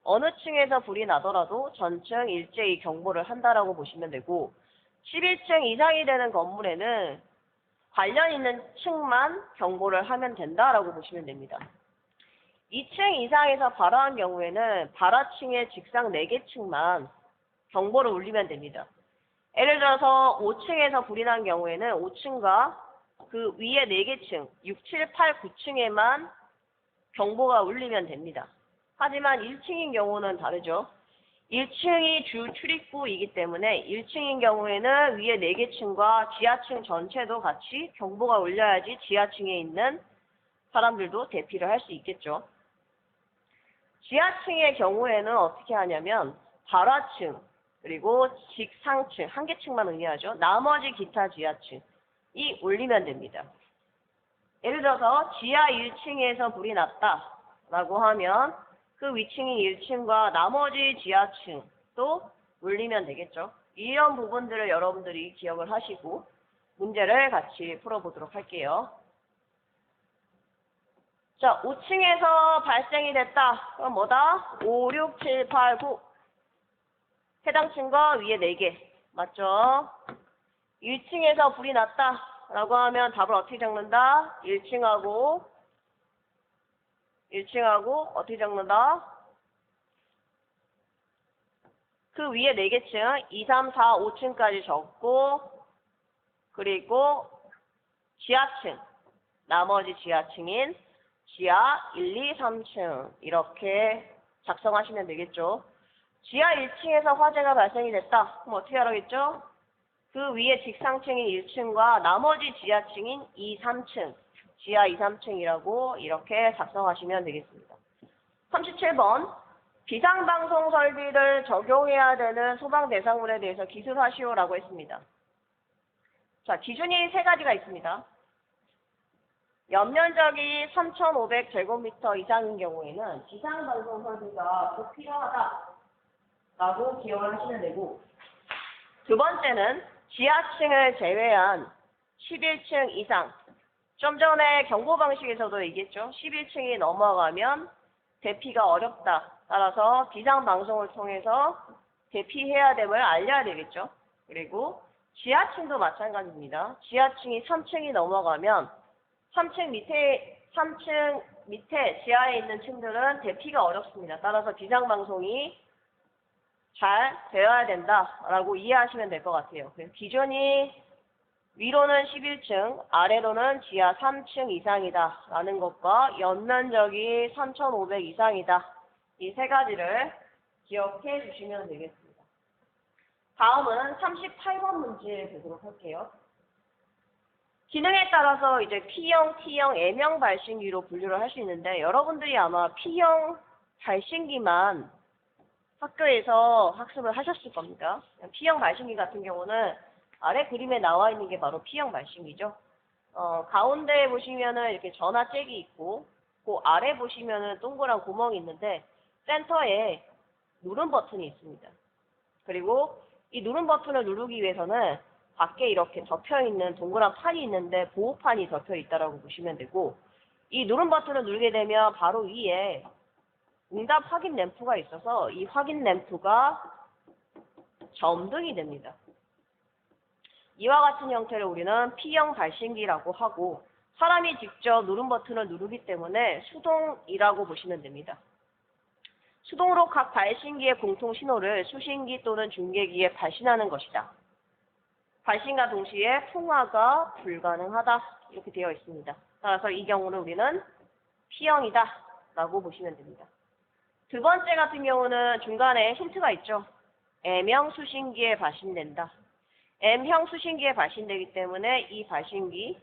어느 층에서 불이 나더라도 전층 일제히 경보를 한다라고 보시면 되고, 11층 이상이 되는 건물에는 관련 있는 층만 경보를 하면 된다라고 보시면 됩니다. 2층 이상에서 발화한 경우에는 발화층의 직상 4개 층만 경보를 울리면 됩니다. 예를 들어서 5층에서 불이 난 경우에는 5층과 그 위에 4개 층, 6, 7, 8, 9층에만 경보가 울리면 됩니다. 하지만 1층인 경우는 다르죠. 1층이 주 출입구이기 때문에 1층인 경우에는 위에 4개 층과 지하층 전체도 같이 경보가 울려야지 지하층에 있는 사람들도 대피를 할 수 있겠죠. 지하층의 경우에는 어떻게 하냐면 발화층, 그리고 직상층, 한 개 층만 의미하죠. 나머지 기타 지하층이 울리면 됩니다. 예를 들어서 지하 1층에서 불이 났다라고 하면 그 위층인 1층과 나머지 지하층도 울리면 되겠죠. 이런 부분들을 여러분들이 기억을 하시고 문제를 같이 풀어보도록 할게요. 자, 5층에서 발생이 됐다. 그럼 뭐다? 5, 6, 7, 8, 9. 해당 층과 위에 4개. 맞죠? 1층에서 불이 났다. 라고 하면 답을 어떻게 적는다? 1층하고 어떻게 적는다? 그 위에 4개 층, 2, 3, 4, 5층까지 적고, 그리고 지하층, 나머지 지하층인 지하 1, 2, 3층 이렇게 작성하시면 되겠죠. 지하 1층에서 화재가 발생이 됐다. 그럼 어떻게 하라겠죠? 그 위에 직상층인 1층과 나머지 지하층인 2, 3층, 지하 2, 3층이라고 이렇게 작성하시면 되겠습니다. 37번, 비상방송 설비를 적용해야 되는 소방 대상물에 대해서 기술하시오라고 했습니다. 자, 기준이 3가지가 있습니다. 연면적이 3,500제곱미터 이상인 경우에는 비상방송 설비가 꼭 필요하다라고 기억을 하시면 되고, 두 번째는 지하층을 제외한 11층 이상, 좀 전에 경보 방식에서도 얘기했죠. 11층이 넘어가면 대피가 어렵다. 따라서 비상방송을 통해서 대피해야 됨을 알려야 되겠죠. 그리고 지하층도 마찬가지입니다. 지하층이 3층이 넘어가면 3층 밑에 지하에 있는 층들은 대피가 어렵습니다. 따라서 비상방송이 잘 되어야 된다라고 이해하시면 될 것 같아요. 그래서 기준이 위로는 11층, 아래로는 지하 3층 이상이다 라는 것과 연면적이 3,500 이상이다. 이 세 가지를 기억해 주시면 되겠습니다. 다음은 38번 문제 보도록 할게요. 기능에 따라서 이제 P형, T형, M형 발신기로 분류를 할 수 있는데 여러분들이 아마 P형 발신기만 학교에서 학습을 하셨을 겁니다. P형 발신기 같은 경우는 아래 그림에 나와 있는 게 바로 P형 발신기죠. 가운데 보시면은 이렇게 전화 잭이 있고 그 아래 보시면은 동그란 구멍이 있는데 센터에 누른 버튼이 있습니다. 그리고 이 누른 버튼을 누르기 위해서는 밖에 이렇게 덮여있는 동그란 판이 있는데 보호판이 덮여 있다라고 보시면 되고 이 누른 버튼을 누르게 되면 바로 위에 응답 확인 램프가 있어서 이 확인 램프가 점등이 됩니다. 이와 같은 형태를 우리는 P형 발신기라고 하고 사람이 직접 누른 버튼을 누르기 때문에 수동이라고 보시면 됩니다. 수동으로 각 발신기의 공통 신호를 수신기 또는 중계기에 발신하는 것이다. 발신과 동시에 통화가 불가능하다. 이렇게 되어 있습니다. 따라서 이 경우는 우리는 P형이다 라고 보시면 됩니다. 두 번째 같은 경우는 중간에 힌트가 있죠. M형 수신기에 발신된다. M형 수신기에 발신되기 때문에 이 발신기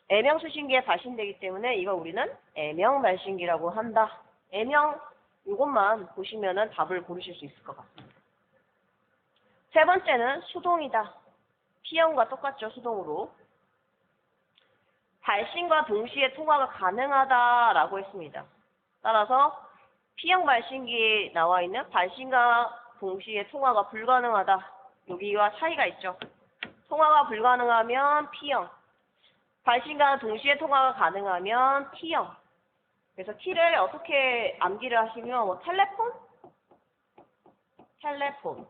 M형 수신기에 발신되기 때문에 이거 우리는 M형 발신기라고 한다. M형 이것만 보시면은 답을 고르실 수 있을 것 같습니다. 세 번째는 수동이다. P형과 똑같죠. 수동으로. 발신과 동시에 통화가 가능하다라고 했습니다. 따라서 P형 발신기에 나와 있는 발신과 동시에 통화가 불가능하다. 여기와 차이가 있죠. 통화가 불가능하면 P형. 발신과 동시에 통화가 가능하면 T형. 그래서 T를 어떻게 암기를 하시면 뭐 텔레폰,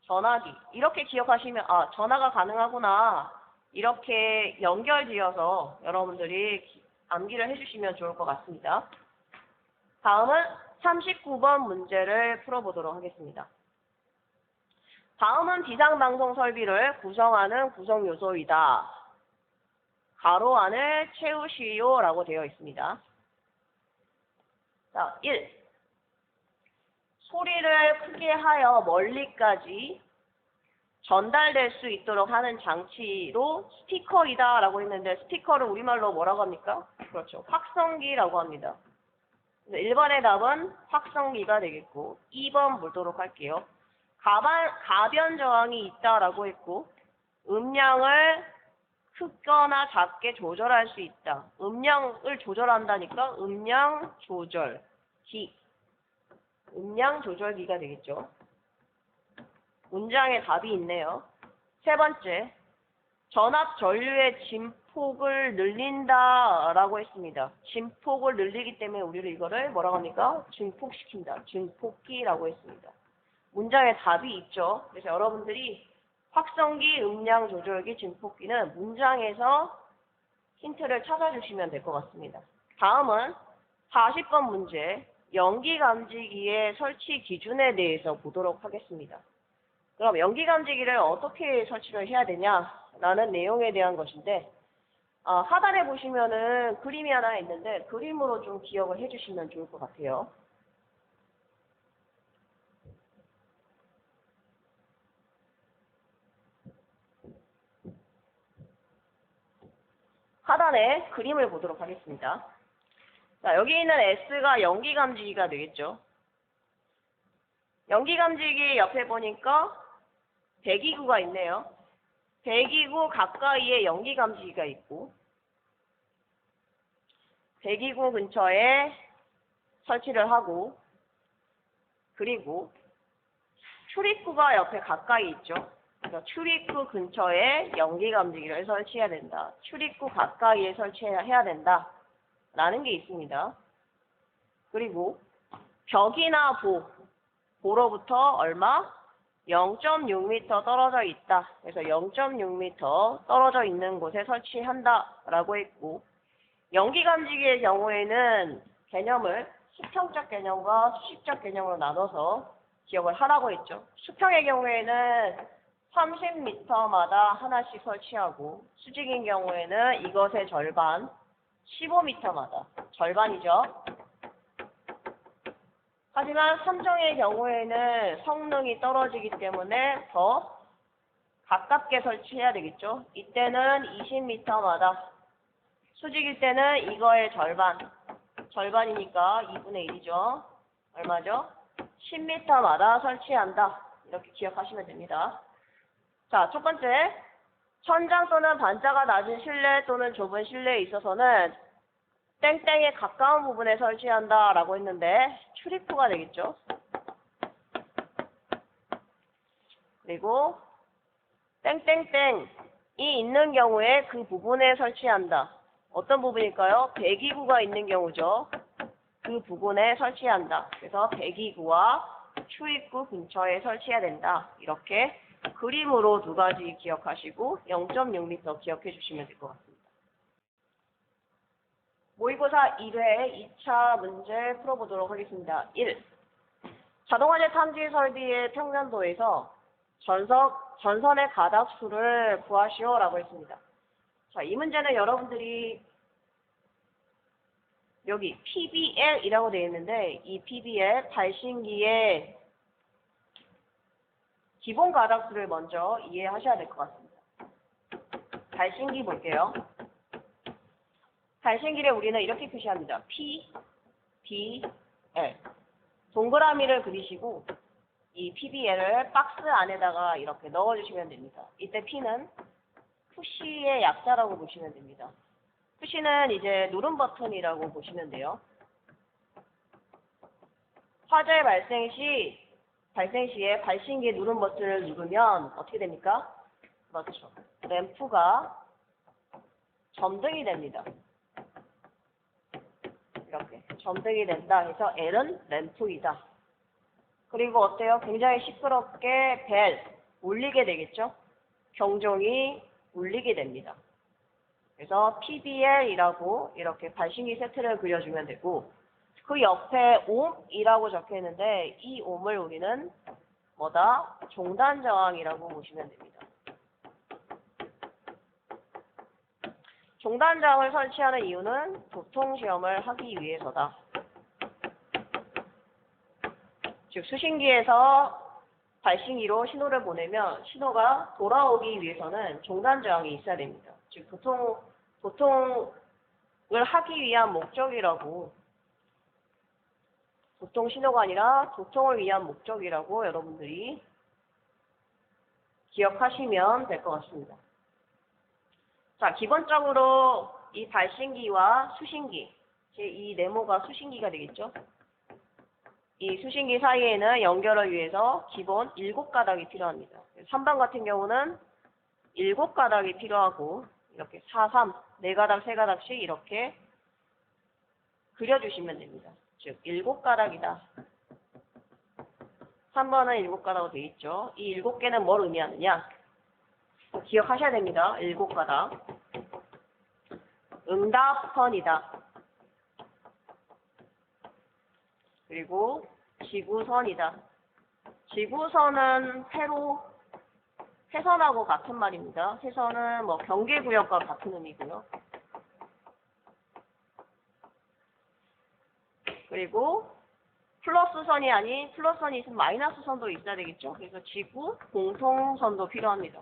전화기 이렇게 기억하시면 아 전화가 가능하구나 이렇게 연결지어서 여러분들이 암기를 해주시면 좋을 것 같습니다. 다음은 39번 문제를 풀어보도록 하겠습니다. 다음은 비상방송 설비를 구성하는 구성요소이다. 가로 안을 채우시오 라고 되어 있습니다. 자, 1. 소리를 크게 하여 멀리까지 전달될 수 있도록 하는 장치로 스피커이다 라고 했는데 스피커를 우리말로 뭐라고 합니까? 그렇죠. 확성기라고 합니다. 1번의 답은 확성기가 되겠고 2번 보도록 할게요. 가변 저항이 있다라고 했고 음량을 크거나 작게 조절할 수 있다. 음량을 조절한다니까 음량 조절기. 음량 조절기가 되겠죠. 문장에 답이 있네요. 세 번째, 전압 전류의 진폭을 늘린다라고 했습니다. 진폭을 늘리기 때문에 우리를 이거를 뭐라고 합니까? 증폭시킨다. 증폭기라고 했습니다. 문장에 답이 있죠. 그래서 여러분들이 확성기, 음량 조절기, 증폭기는 문장에서 힌트를 찾아주시면 될 것 같습니다. 다음은 40번 문제, 연기 감지기의 설치 기준에 대해서 보도록 하겠습니다. 그럼 연기 감지기를 어떻게 설치를 해야 되냐라는 내용에 대한 것인데 하단에 보시면은 그림이 하나 있는데 그림으로 좀 기억을 해주시면 좋을 것 같아요. 하단에 그림을 보도록 하겠습니다. 자, 여기 있는 S가 연기 감지기가 되겠죠. 연기 감지기 옆에 보니까 배기구가 있네요. 배기구 가까이에 연기 감지기가 있고 배기구 근처에 설치를 하고 그리고 출입구가 옆에 가까이 있죠. 그래서 출입구 근처에 연기 감지기를 설치해야 된다. 출입구 가까이에 설치해야 된다. 라는 게 있습니다. 그리고 벽이나 보로부터 얼마? 0.6m 떨어져 있다. 그래서 0.6m 떨어져 있는 곳에 설치한다라고 했고, 연기감지기의 경우에는 개념을 수평적 개념과 수직적 개념으로 나눠서 기억을 하라고 했죠. 수평의 경우에는 30m마다 하나씩 설치하고, 수직인 경우에는 이것의 절반, 15m마다 절반이죠. 하지만 3종의 경우에는 성능이 떨어지기 때문에 더 가깝게 설치해야 되겠죠. 이때는 20m마다, 수직일 때는 이거의 절반, 절반이니까 2분의 1이죠. 얼마죠? 10m마다 설치한다. 이렇게 기억하시면 됩니다. 자, 첫 번째, 천장 또는 반자가 낮은 실내 또는 좁은 실내에 있어서는 땡땡에 가까운 부분에 설치한다 라고 했는데 출입구가 되겠죠. 그리고 땡땡땡이 있는 경우에 그 부분에 설치한다. 어떤 부분일까요? 배기구가 있는 경우죠. 그 부분에 설치한다. 그래서 배기구와 출입구 근처에 설치해야 된다. 이렇게 그림으로 두 가지 기억하시고 0.6m 기억해 주시면 될 것 같습니다. 모의고사 1회 2차 문제 풀어보도록 하겠습니다. 1. 자동화재 탐지 설비의 평면도에서 전선의 가닥수를 구하시오라고 했습니다. 자, 이 문제는 여러분들이 여기 PBL이라고 되어 있는데 이 PBL 발신기의 기본 가닥수를 먼저 이해하셔야 될 것 같습니다. 발신기 볼게요. 발신기를 우리는 이렇게 표시합니다. P, B, L. 동그라미를 그리시고 이 PBL을 박스 안에다가 이렇게 넣어주시면 됩니다. 이때 P는 푸시의 약자라고 보시면 됩니다. 푸시는 이제 누름 버튼이라고 보시면 돼요. 화재 발생 시에 발신기 누름 버튼을 누르면 어떻게 됩니까? 그렇죠. 램프가 점등이 됩니다. 이렇게 점등이 된다 해서 L은 램프이다. 그리고 어때요? 굉장히 시끄럽게 벨 울리게 되겠죠? 경종이 울리게 됩니다. 그래서 PBL이라고 이렇게 발신기 세트를 그려주면 되고 그 옆에 옴이라고 적혀 있는데 이 옴을 우리는 뭐다? 종단 저항이라고 보시면 됩니다. 종단 저항을 설치하는 이유는 도통 시험을 하기 위해서다. 즉 수신기에서 발신기로 신호를 보내면 신호가 돌아오기 위해서는 종단 저항이 있어야 됩니다. 즉 도통을 하기 위한 목적이라고, 도통 신호가 아니라 도통을 위한 목적이라고 여러분들이 기억하시면 될 것 같습니다. 자, 기본적으로 이 발신기와 수신기, 이 네모가 수신기가 되겠죠. 이 수신기 사이에는 연결을 위해서 기본 7가닥이 필요합니다. 3번 같은 경우는 7가닥이 필요하고 이렇게 4, 3, 4가닥, 3가닥씩 이렇게 그려주시면 됩니다. 즉 7가닥이다. 3번은 7가닥으로 되어 있죠. 이 7개는 뭘 의미하느냐? 기억하셔야 됩니다. 7가닥. 응답선이다. 그리고 지구선이다. 지구선은 회선하고 같은 말입니다. 회선은 뭐 경계구역과 같은 의미고요. 그리고 플러스선이 아닌 플러스선이 있으면 마이너스선도 있어야 되겠죠. 그래서 지구 공통선도 필요합니다.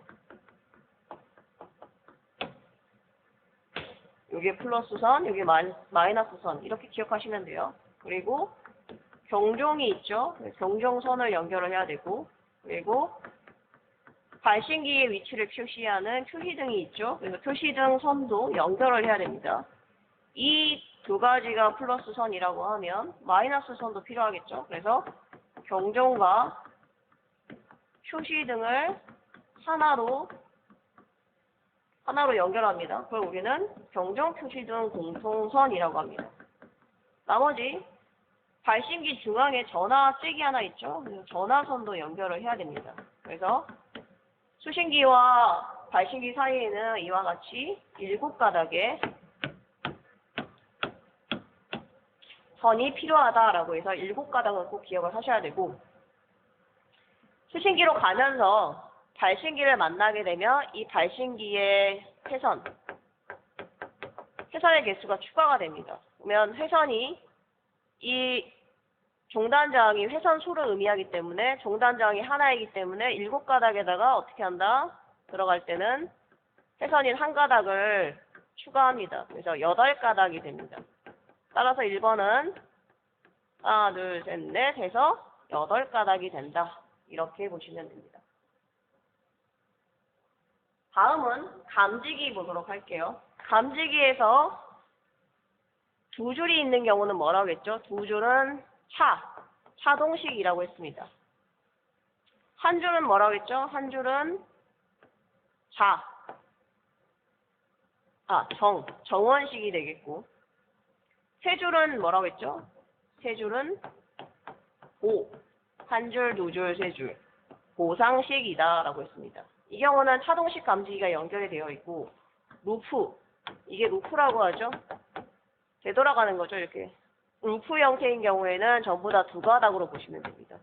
여기에 플러스선, 여기 마이너스선 이렇게 기억하시면 돼요. 그리고 경종이 있죠. 경종선을 연결을 해야 되고, 그리고 발신기의 위치를 표시하는 표시등이 있죠. 그래서 표시등 선도 연결을 해야 됩니다. 이 두 가지가 플러스 선이라고 하면 마이너스 선도 필요하겠죠. 그래서 경종과 표시등을 하나로 연결합니다. 그걸 우리는 경종 표시등 공통선이라고 합니다. 나머지 발신기 중앙에 전화 잭이 하나 있죠. 그래서 전화선도 연결을 해야 됩니다. 그래서 수신기와 발신기 사이에는 이와 같이 7가닥의 선이 필요하다라고 해서 7가닥을 꼭 기억을 하셔야 되고, 수신기로 가면서 발신기를 만나게 되면 이 발신기의 회선의 개수가 추가가 됩니다. 그러면 회선이 이 종단저항이 회선 수를 의미하기 때문에 종단저항이 하나이기 때문에 7가닥에다가 어떻게 한다? 들어갈 때는 회선인 1가닥을 추가합니다. 그래서 8가닥이 됩니다. 따라서 1번은 하나, 둘, 셋, 넷 해서 8가닥이 된다. 이렇게 보시면 됩니다. 다음은 감지기 보도록 할게요. 감지기에서 2줄이 있는 경우는 뭐라고 했죠? 2줄은 차동식이라고 했습니다. 한 줄은 뭐라고 했죠? 한 줄은 정원식이 되겠고, 세 줄은 뭐라고 했죠? 세 줄은 한 줄, 2줄, 3줄 보상식이다라고 했습니다. 이 경우는 차동식 감지기가 연결이 되어 있고, 이게 루프라고 하죠. 되돌아가는 거죠. 이렇게 루프 형태인 경우에는 전부 다 2가닥으로 보시면 됩니다.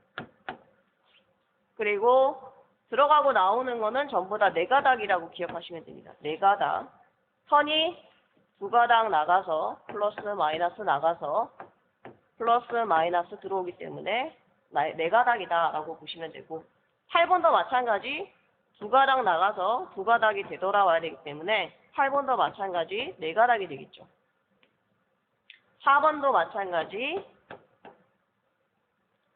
그리고 들어가고 나오는 거는 전부 다 4가닥이라고 기억하시면 됩니다. 4가닥. 선이 2가닥 나가서 플러스 마이너스 나가서 플러스 마이너스 들어오기 때문에 4가닥이다라고 보시면 되고, 8번도 마찬가지 2가닥 나가서 2가닥이 되돌아와야 되기 때문에 8번도 마찬가지 4가닥이 되겠죠. 4번도 마찬가지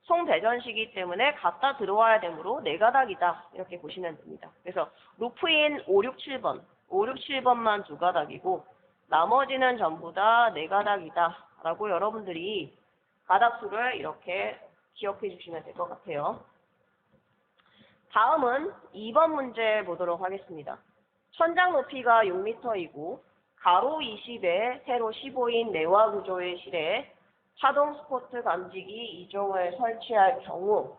송배전식이기 때문에 갖다 들어와야 되므로 4가닥이다. 이렇게 보시면 됩니다. 그래서 루프인 5, 6, 7번 7번만 2가닥이고 나머지는 전부 다 4가닥이다 라고 여러분들이 가닥수를 이렇게 기억해 주시면 될 것 같아요. 다음은 2번 문제 보도록 하겠습니다. 천장 높이가 6m이고 가로 20에 세로 15인 내화 구조의 실에 자동 스포트 감지기 2종을 설치할 경우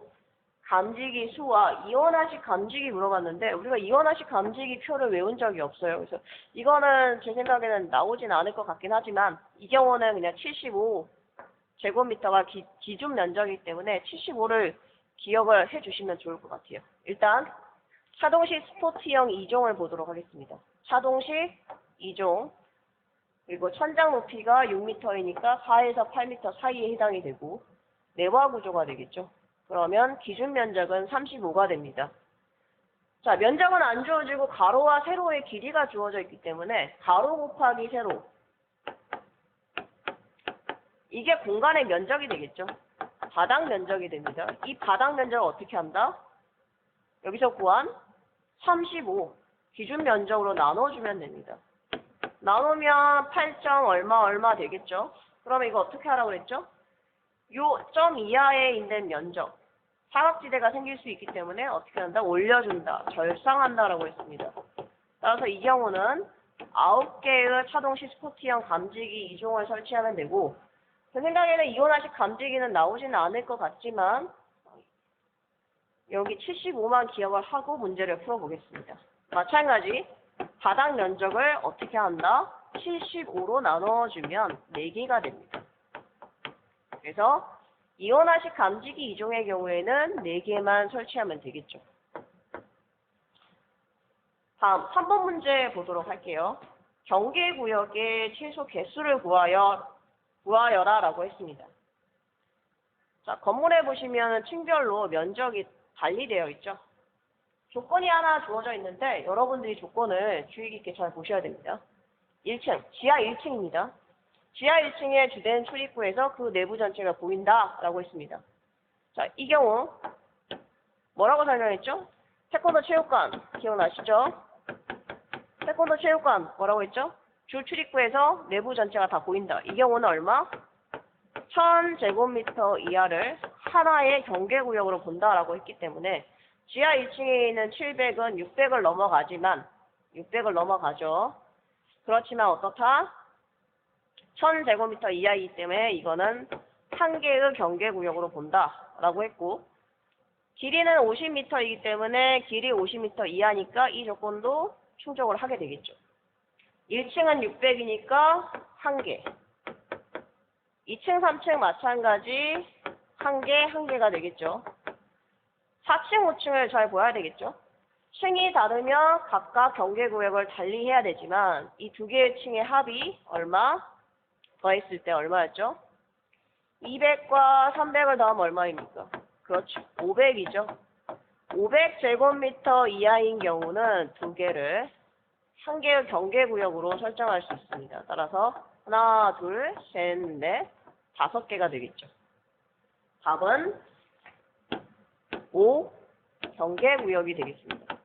감지기 수와 이원화식 감지기 물어봤는데 우리가 이원화식 감지기 표를 외운 적이 없어요. 그래서 이거는 제 생각에는 나오진 않을 것 같긴 하지만 이 경우는 그냥 75제곱미터가 기준 면적이기 때문에 75를 기억을 해주시면 좋을 것 같아요. 일단 차동식 스포트형 2종을 보도록 하겠습니다. 차동식 2종, 그리고 천장 높이가 6m이니까 4에서 8m 사이에 해당이 되고 내화 구조가 되겠죠. 그러면 기준 면적은 35가 됩니다. 자, 면적은 안 주어지고 가로와 세로의 길이가 주어져 있기 때문에 가로 곱하기 세로, 이게 공간의 면적이 되겠죠. 바닥 면적이 됩니다. 이 바닥 면적을 어떻게 한다? 여기서 구한 35 기준 면적으로 나눠주면 됩니다. 나누면 8점 얼마 되겠죠. 그러면 이거 어떻게 하라고 그랬죠? 요 점 이하에 있는 면적, 사각지대가 생길 수 있기 때문에 어떻게 한다? 올려준다, 절상한다라고 했습니다. 따라서 이 경우는 9개의 차동식 스포트형 감지기 2종을 설치하면 되고, 제 생각에는 이원화식 감지기는 나오지는 않을 것 같지만 여기 75만 기억을 하고 문제를 풀어보겠습니다. 마찬가지 바닥 면적을 어떻게 한다? 75로 나눠주면 4개가 됩니다. 그래서 이원화식 감지기 2종의 경우에는 4개만 설치하면 되겠죠. 다음 3번 문제 보도록 할게요. 경계구역의 최소 개수를 구하여라 라고 했습니다. 자, 건물에 보시면 층별로 면적이 달리 되어 있죠. 조건이 하나 주어져 있는데 여러분들이 조건을 주의 깊게 잘 보셔야 됩니다. 1층, 지하 1층입니다. 지하 1층의 주된 출입구에서 그 내부 전체가 보인다 라고 했습니다. 자, 이 경우 뭐라고 설명했죠? 태권도 체육관 기억나시죠? 태권도 체육관 뭐라고 했죠? 주 출입구에서 내부 전체가 다 보인다. 이 경우는 얼마? 1000제곱미터 이하를 하나의 경계구역으로 본다라고 했기 때문에 지하 1층에 있는 700은 600을 넘어가지만 600을 넘어가죠. 그렇지만 어떻다? 1000제곱미터 이하이기 때문에 이거는 한 개의 경계구역으로 본다라고 했고, 길이는 50m이기 때문에 길이 50m 이하니까 이 조건도 충족을 하게 되겠죠. 1층은 600이니까 1개. 2층, 3층 마찬가지 1개, 1개가 되겠죠. 4층, 5층을 잘 보아야 되겠죠. 층이 다르면 각각 경계구역을 달리 해야 되지만 이 두 개의 층의 합이 얼마? 더했을 때 얼마였죠? 200과 300을 더하면 얼마입니까? 그렇죠. 500이죠. 500제곱미터 이하인 경우는 두 개를 한 개의 경계구역으로 설정할 수 있습니다. 따라서 하나, 둘, 셋, 넷, 5개가 되겠죠. 답은 5 경계구역이 되겠습니다.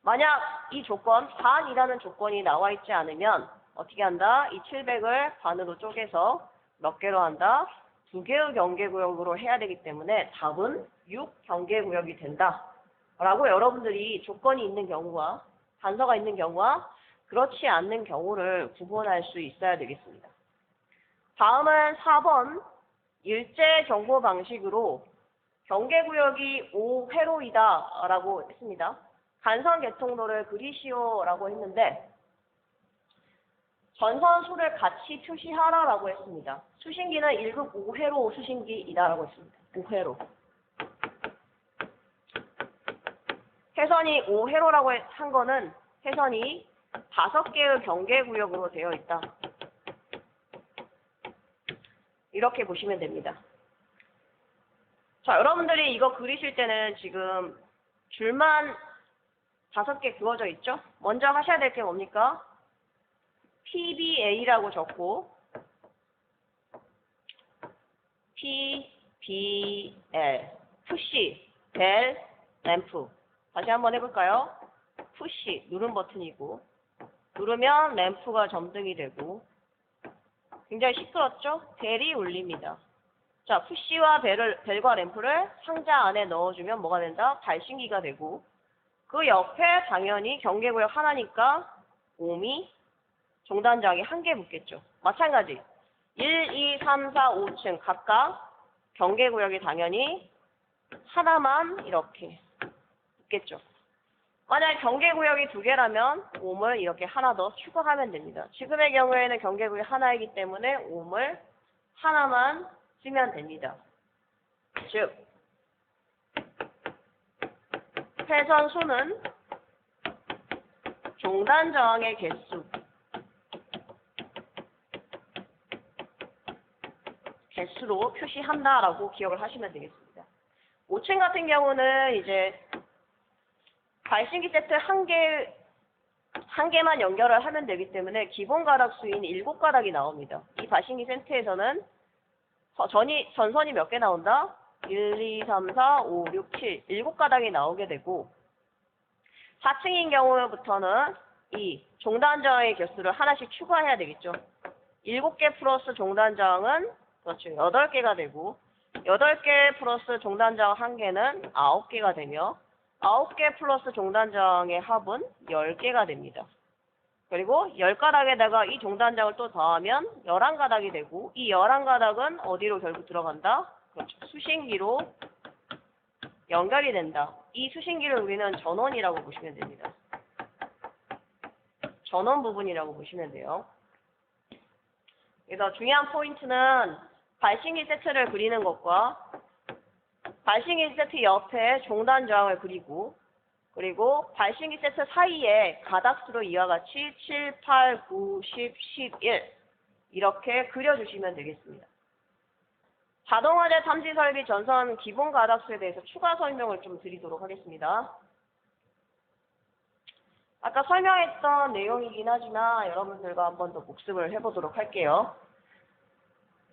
만약 이 조건, 반이라는 조건이 나와 있지 않으면 어떻게 한다? 이 700을 반으로 쪼개서 몇 개로 한다? 두 개의 경계구역으로 해야 되기 때문에 답은 6 경계구역이 된다. 라고 여러분들이 조건이 있는 경우와 단서가 있는 경우와 그렇지 않는 경우를 구분할 수 있어야 되겠습니다. 다음은 4번 일제 경고 방식으로 경계구역이 5회로이다 라고 했습니다. 간선 개통도를 그리시오 라고 했는데 전선수를 같이 표시하라라고 했습니다. 수신기는 1급 5회로 수신기이다라고 했습니다. 5회로. 해선이 5회로라고 한 거는 해선이 5개의 경계구역으로 되어 있다. 이렇게 보시면 됩니다. 자, 여러분들이 이거 그리실 때는 지금 줄만 5개 그어져 있죠? 먼저 하셔야 될 게 뭡니까? PBA라고 적고 PBL 푸시, 벨, 램프 다시 한번 해볼까요? 푸시, 누른 버튼이고 누르면 램프가 점등이 되고 굉장히 시끄럽죠? 벨이 울립니다. 자, 푸시와 벨과 램프를 상자 안에 넣어주면 뭐가 된다? 발신기가 되고 그 옆에 당연히 경계구역 하나니까 오미 종단장이 1개 붙겠죠. 마찬가지 1, 2, 3, 4, 5층 각각 경계구역이 당연히 하나만 이렇게 붙겠죠. 만약 경계구역이 2개라면 옴을 이렇게 하나 더 추가하면 됩니다. 지금의 경우에는 경계구역이 하나이기 때문에 옴을 하나만 쓰면 됩니다. 즉 회전수는 종단저항의 개수로 표시한다라고 기억을 하시면 되겠습니다. 5층 같은 경우는 이제 발신기 세트 한 개만 연결을 하면 되기 때문에 기본 가닥 수인 7가닥이 나옵니다. 이 발신기 세트에서는 전선이 몇 개 나온다? 1, 2, 3, 4, 5, 6, 7, 7가닥이 나오게 되고 4층인 경우부터는 이 종단저항의 개수를 하나씩 추가해야 되겠죠. 7개 플러스 종단저항은 그렇죠. 8개가 되고 8개 플러스 종단저항 1개는 9개가 되며 9개 플러스 종단저항의 합은 10개가 됩니다. 그리고 10가닥에다가 이 종단저항을 또 더하면 11가닥이 되고 이 11가닥은 어디로 결국 들어간다? 그렇죠. 수신기로 연결이 된다. 이 수신기를 우리는 전원이라고 보시면 됩니다. 전원 부분이라고 보시면 돼요. 그래서 중요한 포인트는 발신기 세트를 그리는 것과 발신기 세트 옆에 종단 저항을 그리고 발신기 세트 사이에 가닥수로 이와 같이 7, 8, 9, 10, 11 이렇게 그려주시면 되겠습니다. 자동화재 탐지 설비 전선 기본 가닥수에 대해서 추가 설명을 좀 드리도록 하겠습니다. 아까 설명했던 내용이긴 하지만 여러분들과 한 번 더 복습을 해보도록 할게요.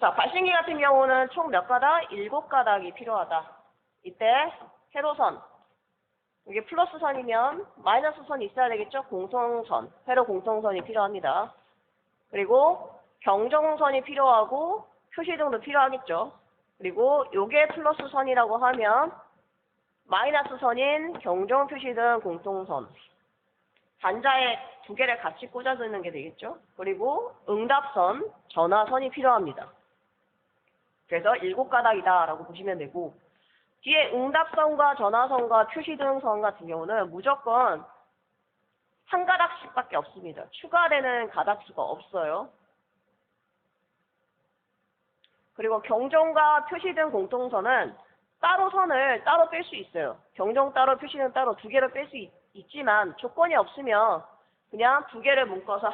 자, 발신기 같은 경우는 총 몇 가닥? 7가닥이 필요하다. 이때 회로선, 이게 플러스 선이면 마이너스 선이 있어야 되겠죠? 공통선, 회로 공통선이 필요합니다. 그리고 경정선이 필요하고 표시등도 필요하겠죠? 그리고 요게 플러스 선이라고 하면 마이너스 선인 경정 표시등 공통선, 단자에 2개를 같이 꽂아주는 게 되겠죠? 그리고 응답선, 전화선이 필요합니다. 그래서 7가닥이다라고 보시면 되고, 뒤에 응답선과 전화선과 표시등선 같은 경우는 무조건 한 가닥씩밖에 없습니다. 추가되는 가닥수가 없어요. 그리고 경종과 표시등 공통선은 따로 선을 따로 뺄 수 있어요. 경종 따로 표시등 따로 두 개를 뺄 수 있지만 조건이 없으면 그냥 두 개를 묶어서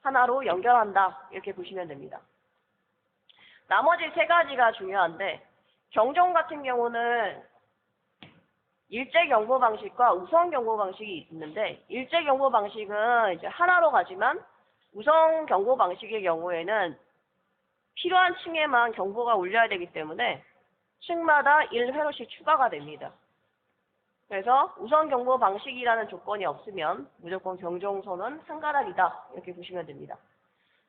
하나로 연결한다. 이렇게 보시면 됩니다. 나머지 세 가지가 중요한데, 경종 같은 경우는 일제 경보 방식과 우선 경보 방식이 있는데, 일제 경보 방식은 이제 하나로 가지만 우선 경보 방식의 경우에는 필요한 층에만 경보가 울려야 되기 때문에 층마다 1회로씩 추가가 됩니다. 그래서 우선 경보 방식이라는 조건이 없으면 무조건 경종선은 한 가닥이다. 이렇게 보시면 됩니다.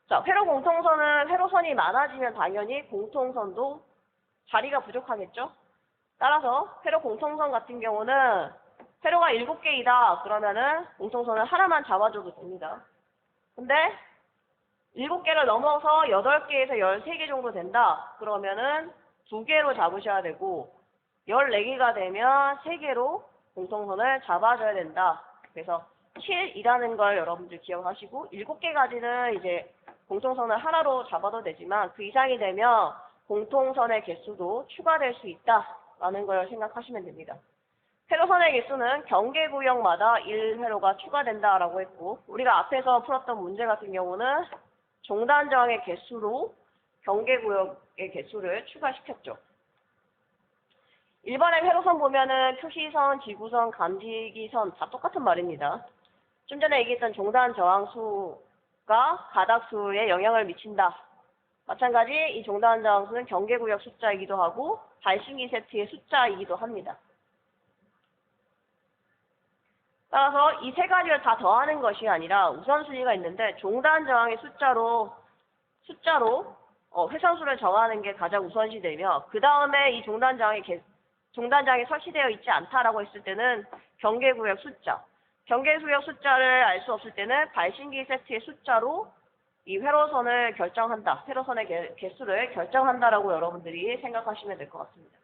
자, 회로 공통선은 회로선이 많아지면 당연히 공통선도 자리가 부족하겠죠? 따라서 회로 공통선 같은 경우는 회로가 7개이다. 그러면은 공통선을 하나만 잡아줘도 됩니다. 근데 7개를 넘어서 8개에서 13개 정도 된다. 그러면은 2개로 잡으셔야 되고 14개가 되면 3개로 공통선을 잡아줘야 된다. 그래서 7이라는 걸 여러분들 기억하시고 7개까지는 이제 공통선을 하나로 잡아도 되지만 그 이상이 되면 공통선의 개수도 추가될 수 있다라는 걸 생각하시면 됩니다. 회로선의 개수는 경계구역마다 1회로가 추가된다라고 했고, 우리가 앞에서 풀었던 문제 같은 경우는 종단저항의 개수로 경계구역의 개수를 추가시켰죠. 1번의 회로선 보면은 표시선, 지구선, 감지기선 다 똑같은 말입니다. 좀 전에 얘기했던 종단저항수가 가닥수에 영향을 미친다. 마찬가지 이 종단저항수는 경계구역 숫자이기도 하고 발신기 세트의 숫자이기도 합니다. 따라서 이 세 가지를 다 더하는 것이 아니라 우선순위가 있는데 종단저항의 숫자로 회선수를 정하는 게 가장 우선시 되며, 그 다음에 이 종단저항이 설치되어 있지 않다라고 했을 때는 경계구역 숫자, 경계구역 숫자를 알 수 없을 때는 발신기 세트의 숫자로 이 회로선을 결정한다, 회로선의 개수를 결정한다라고 여러분들이 생각하시면 될 것 같습니다.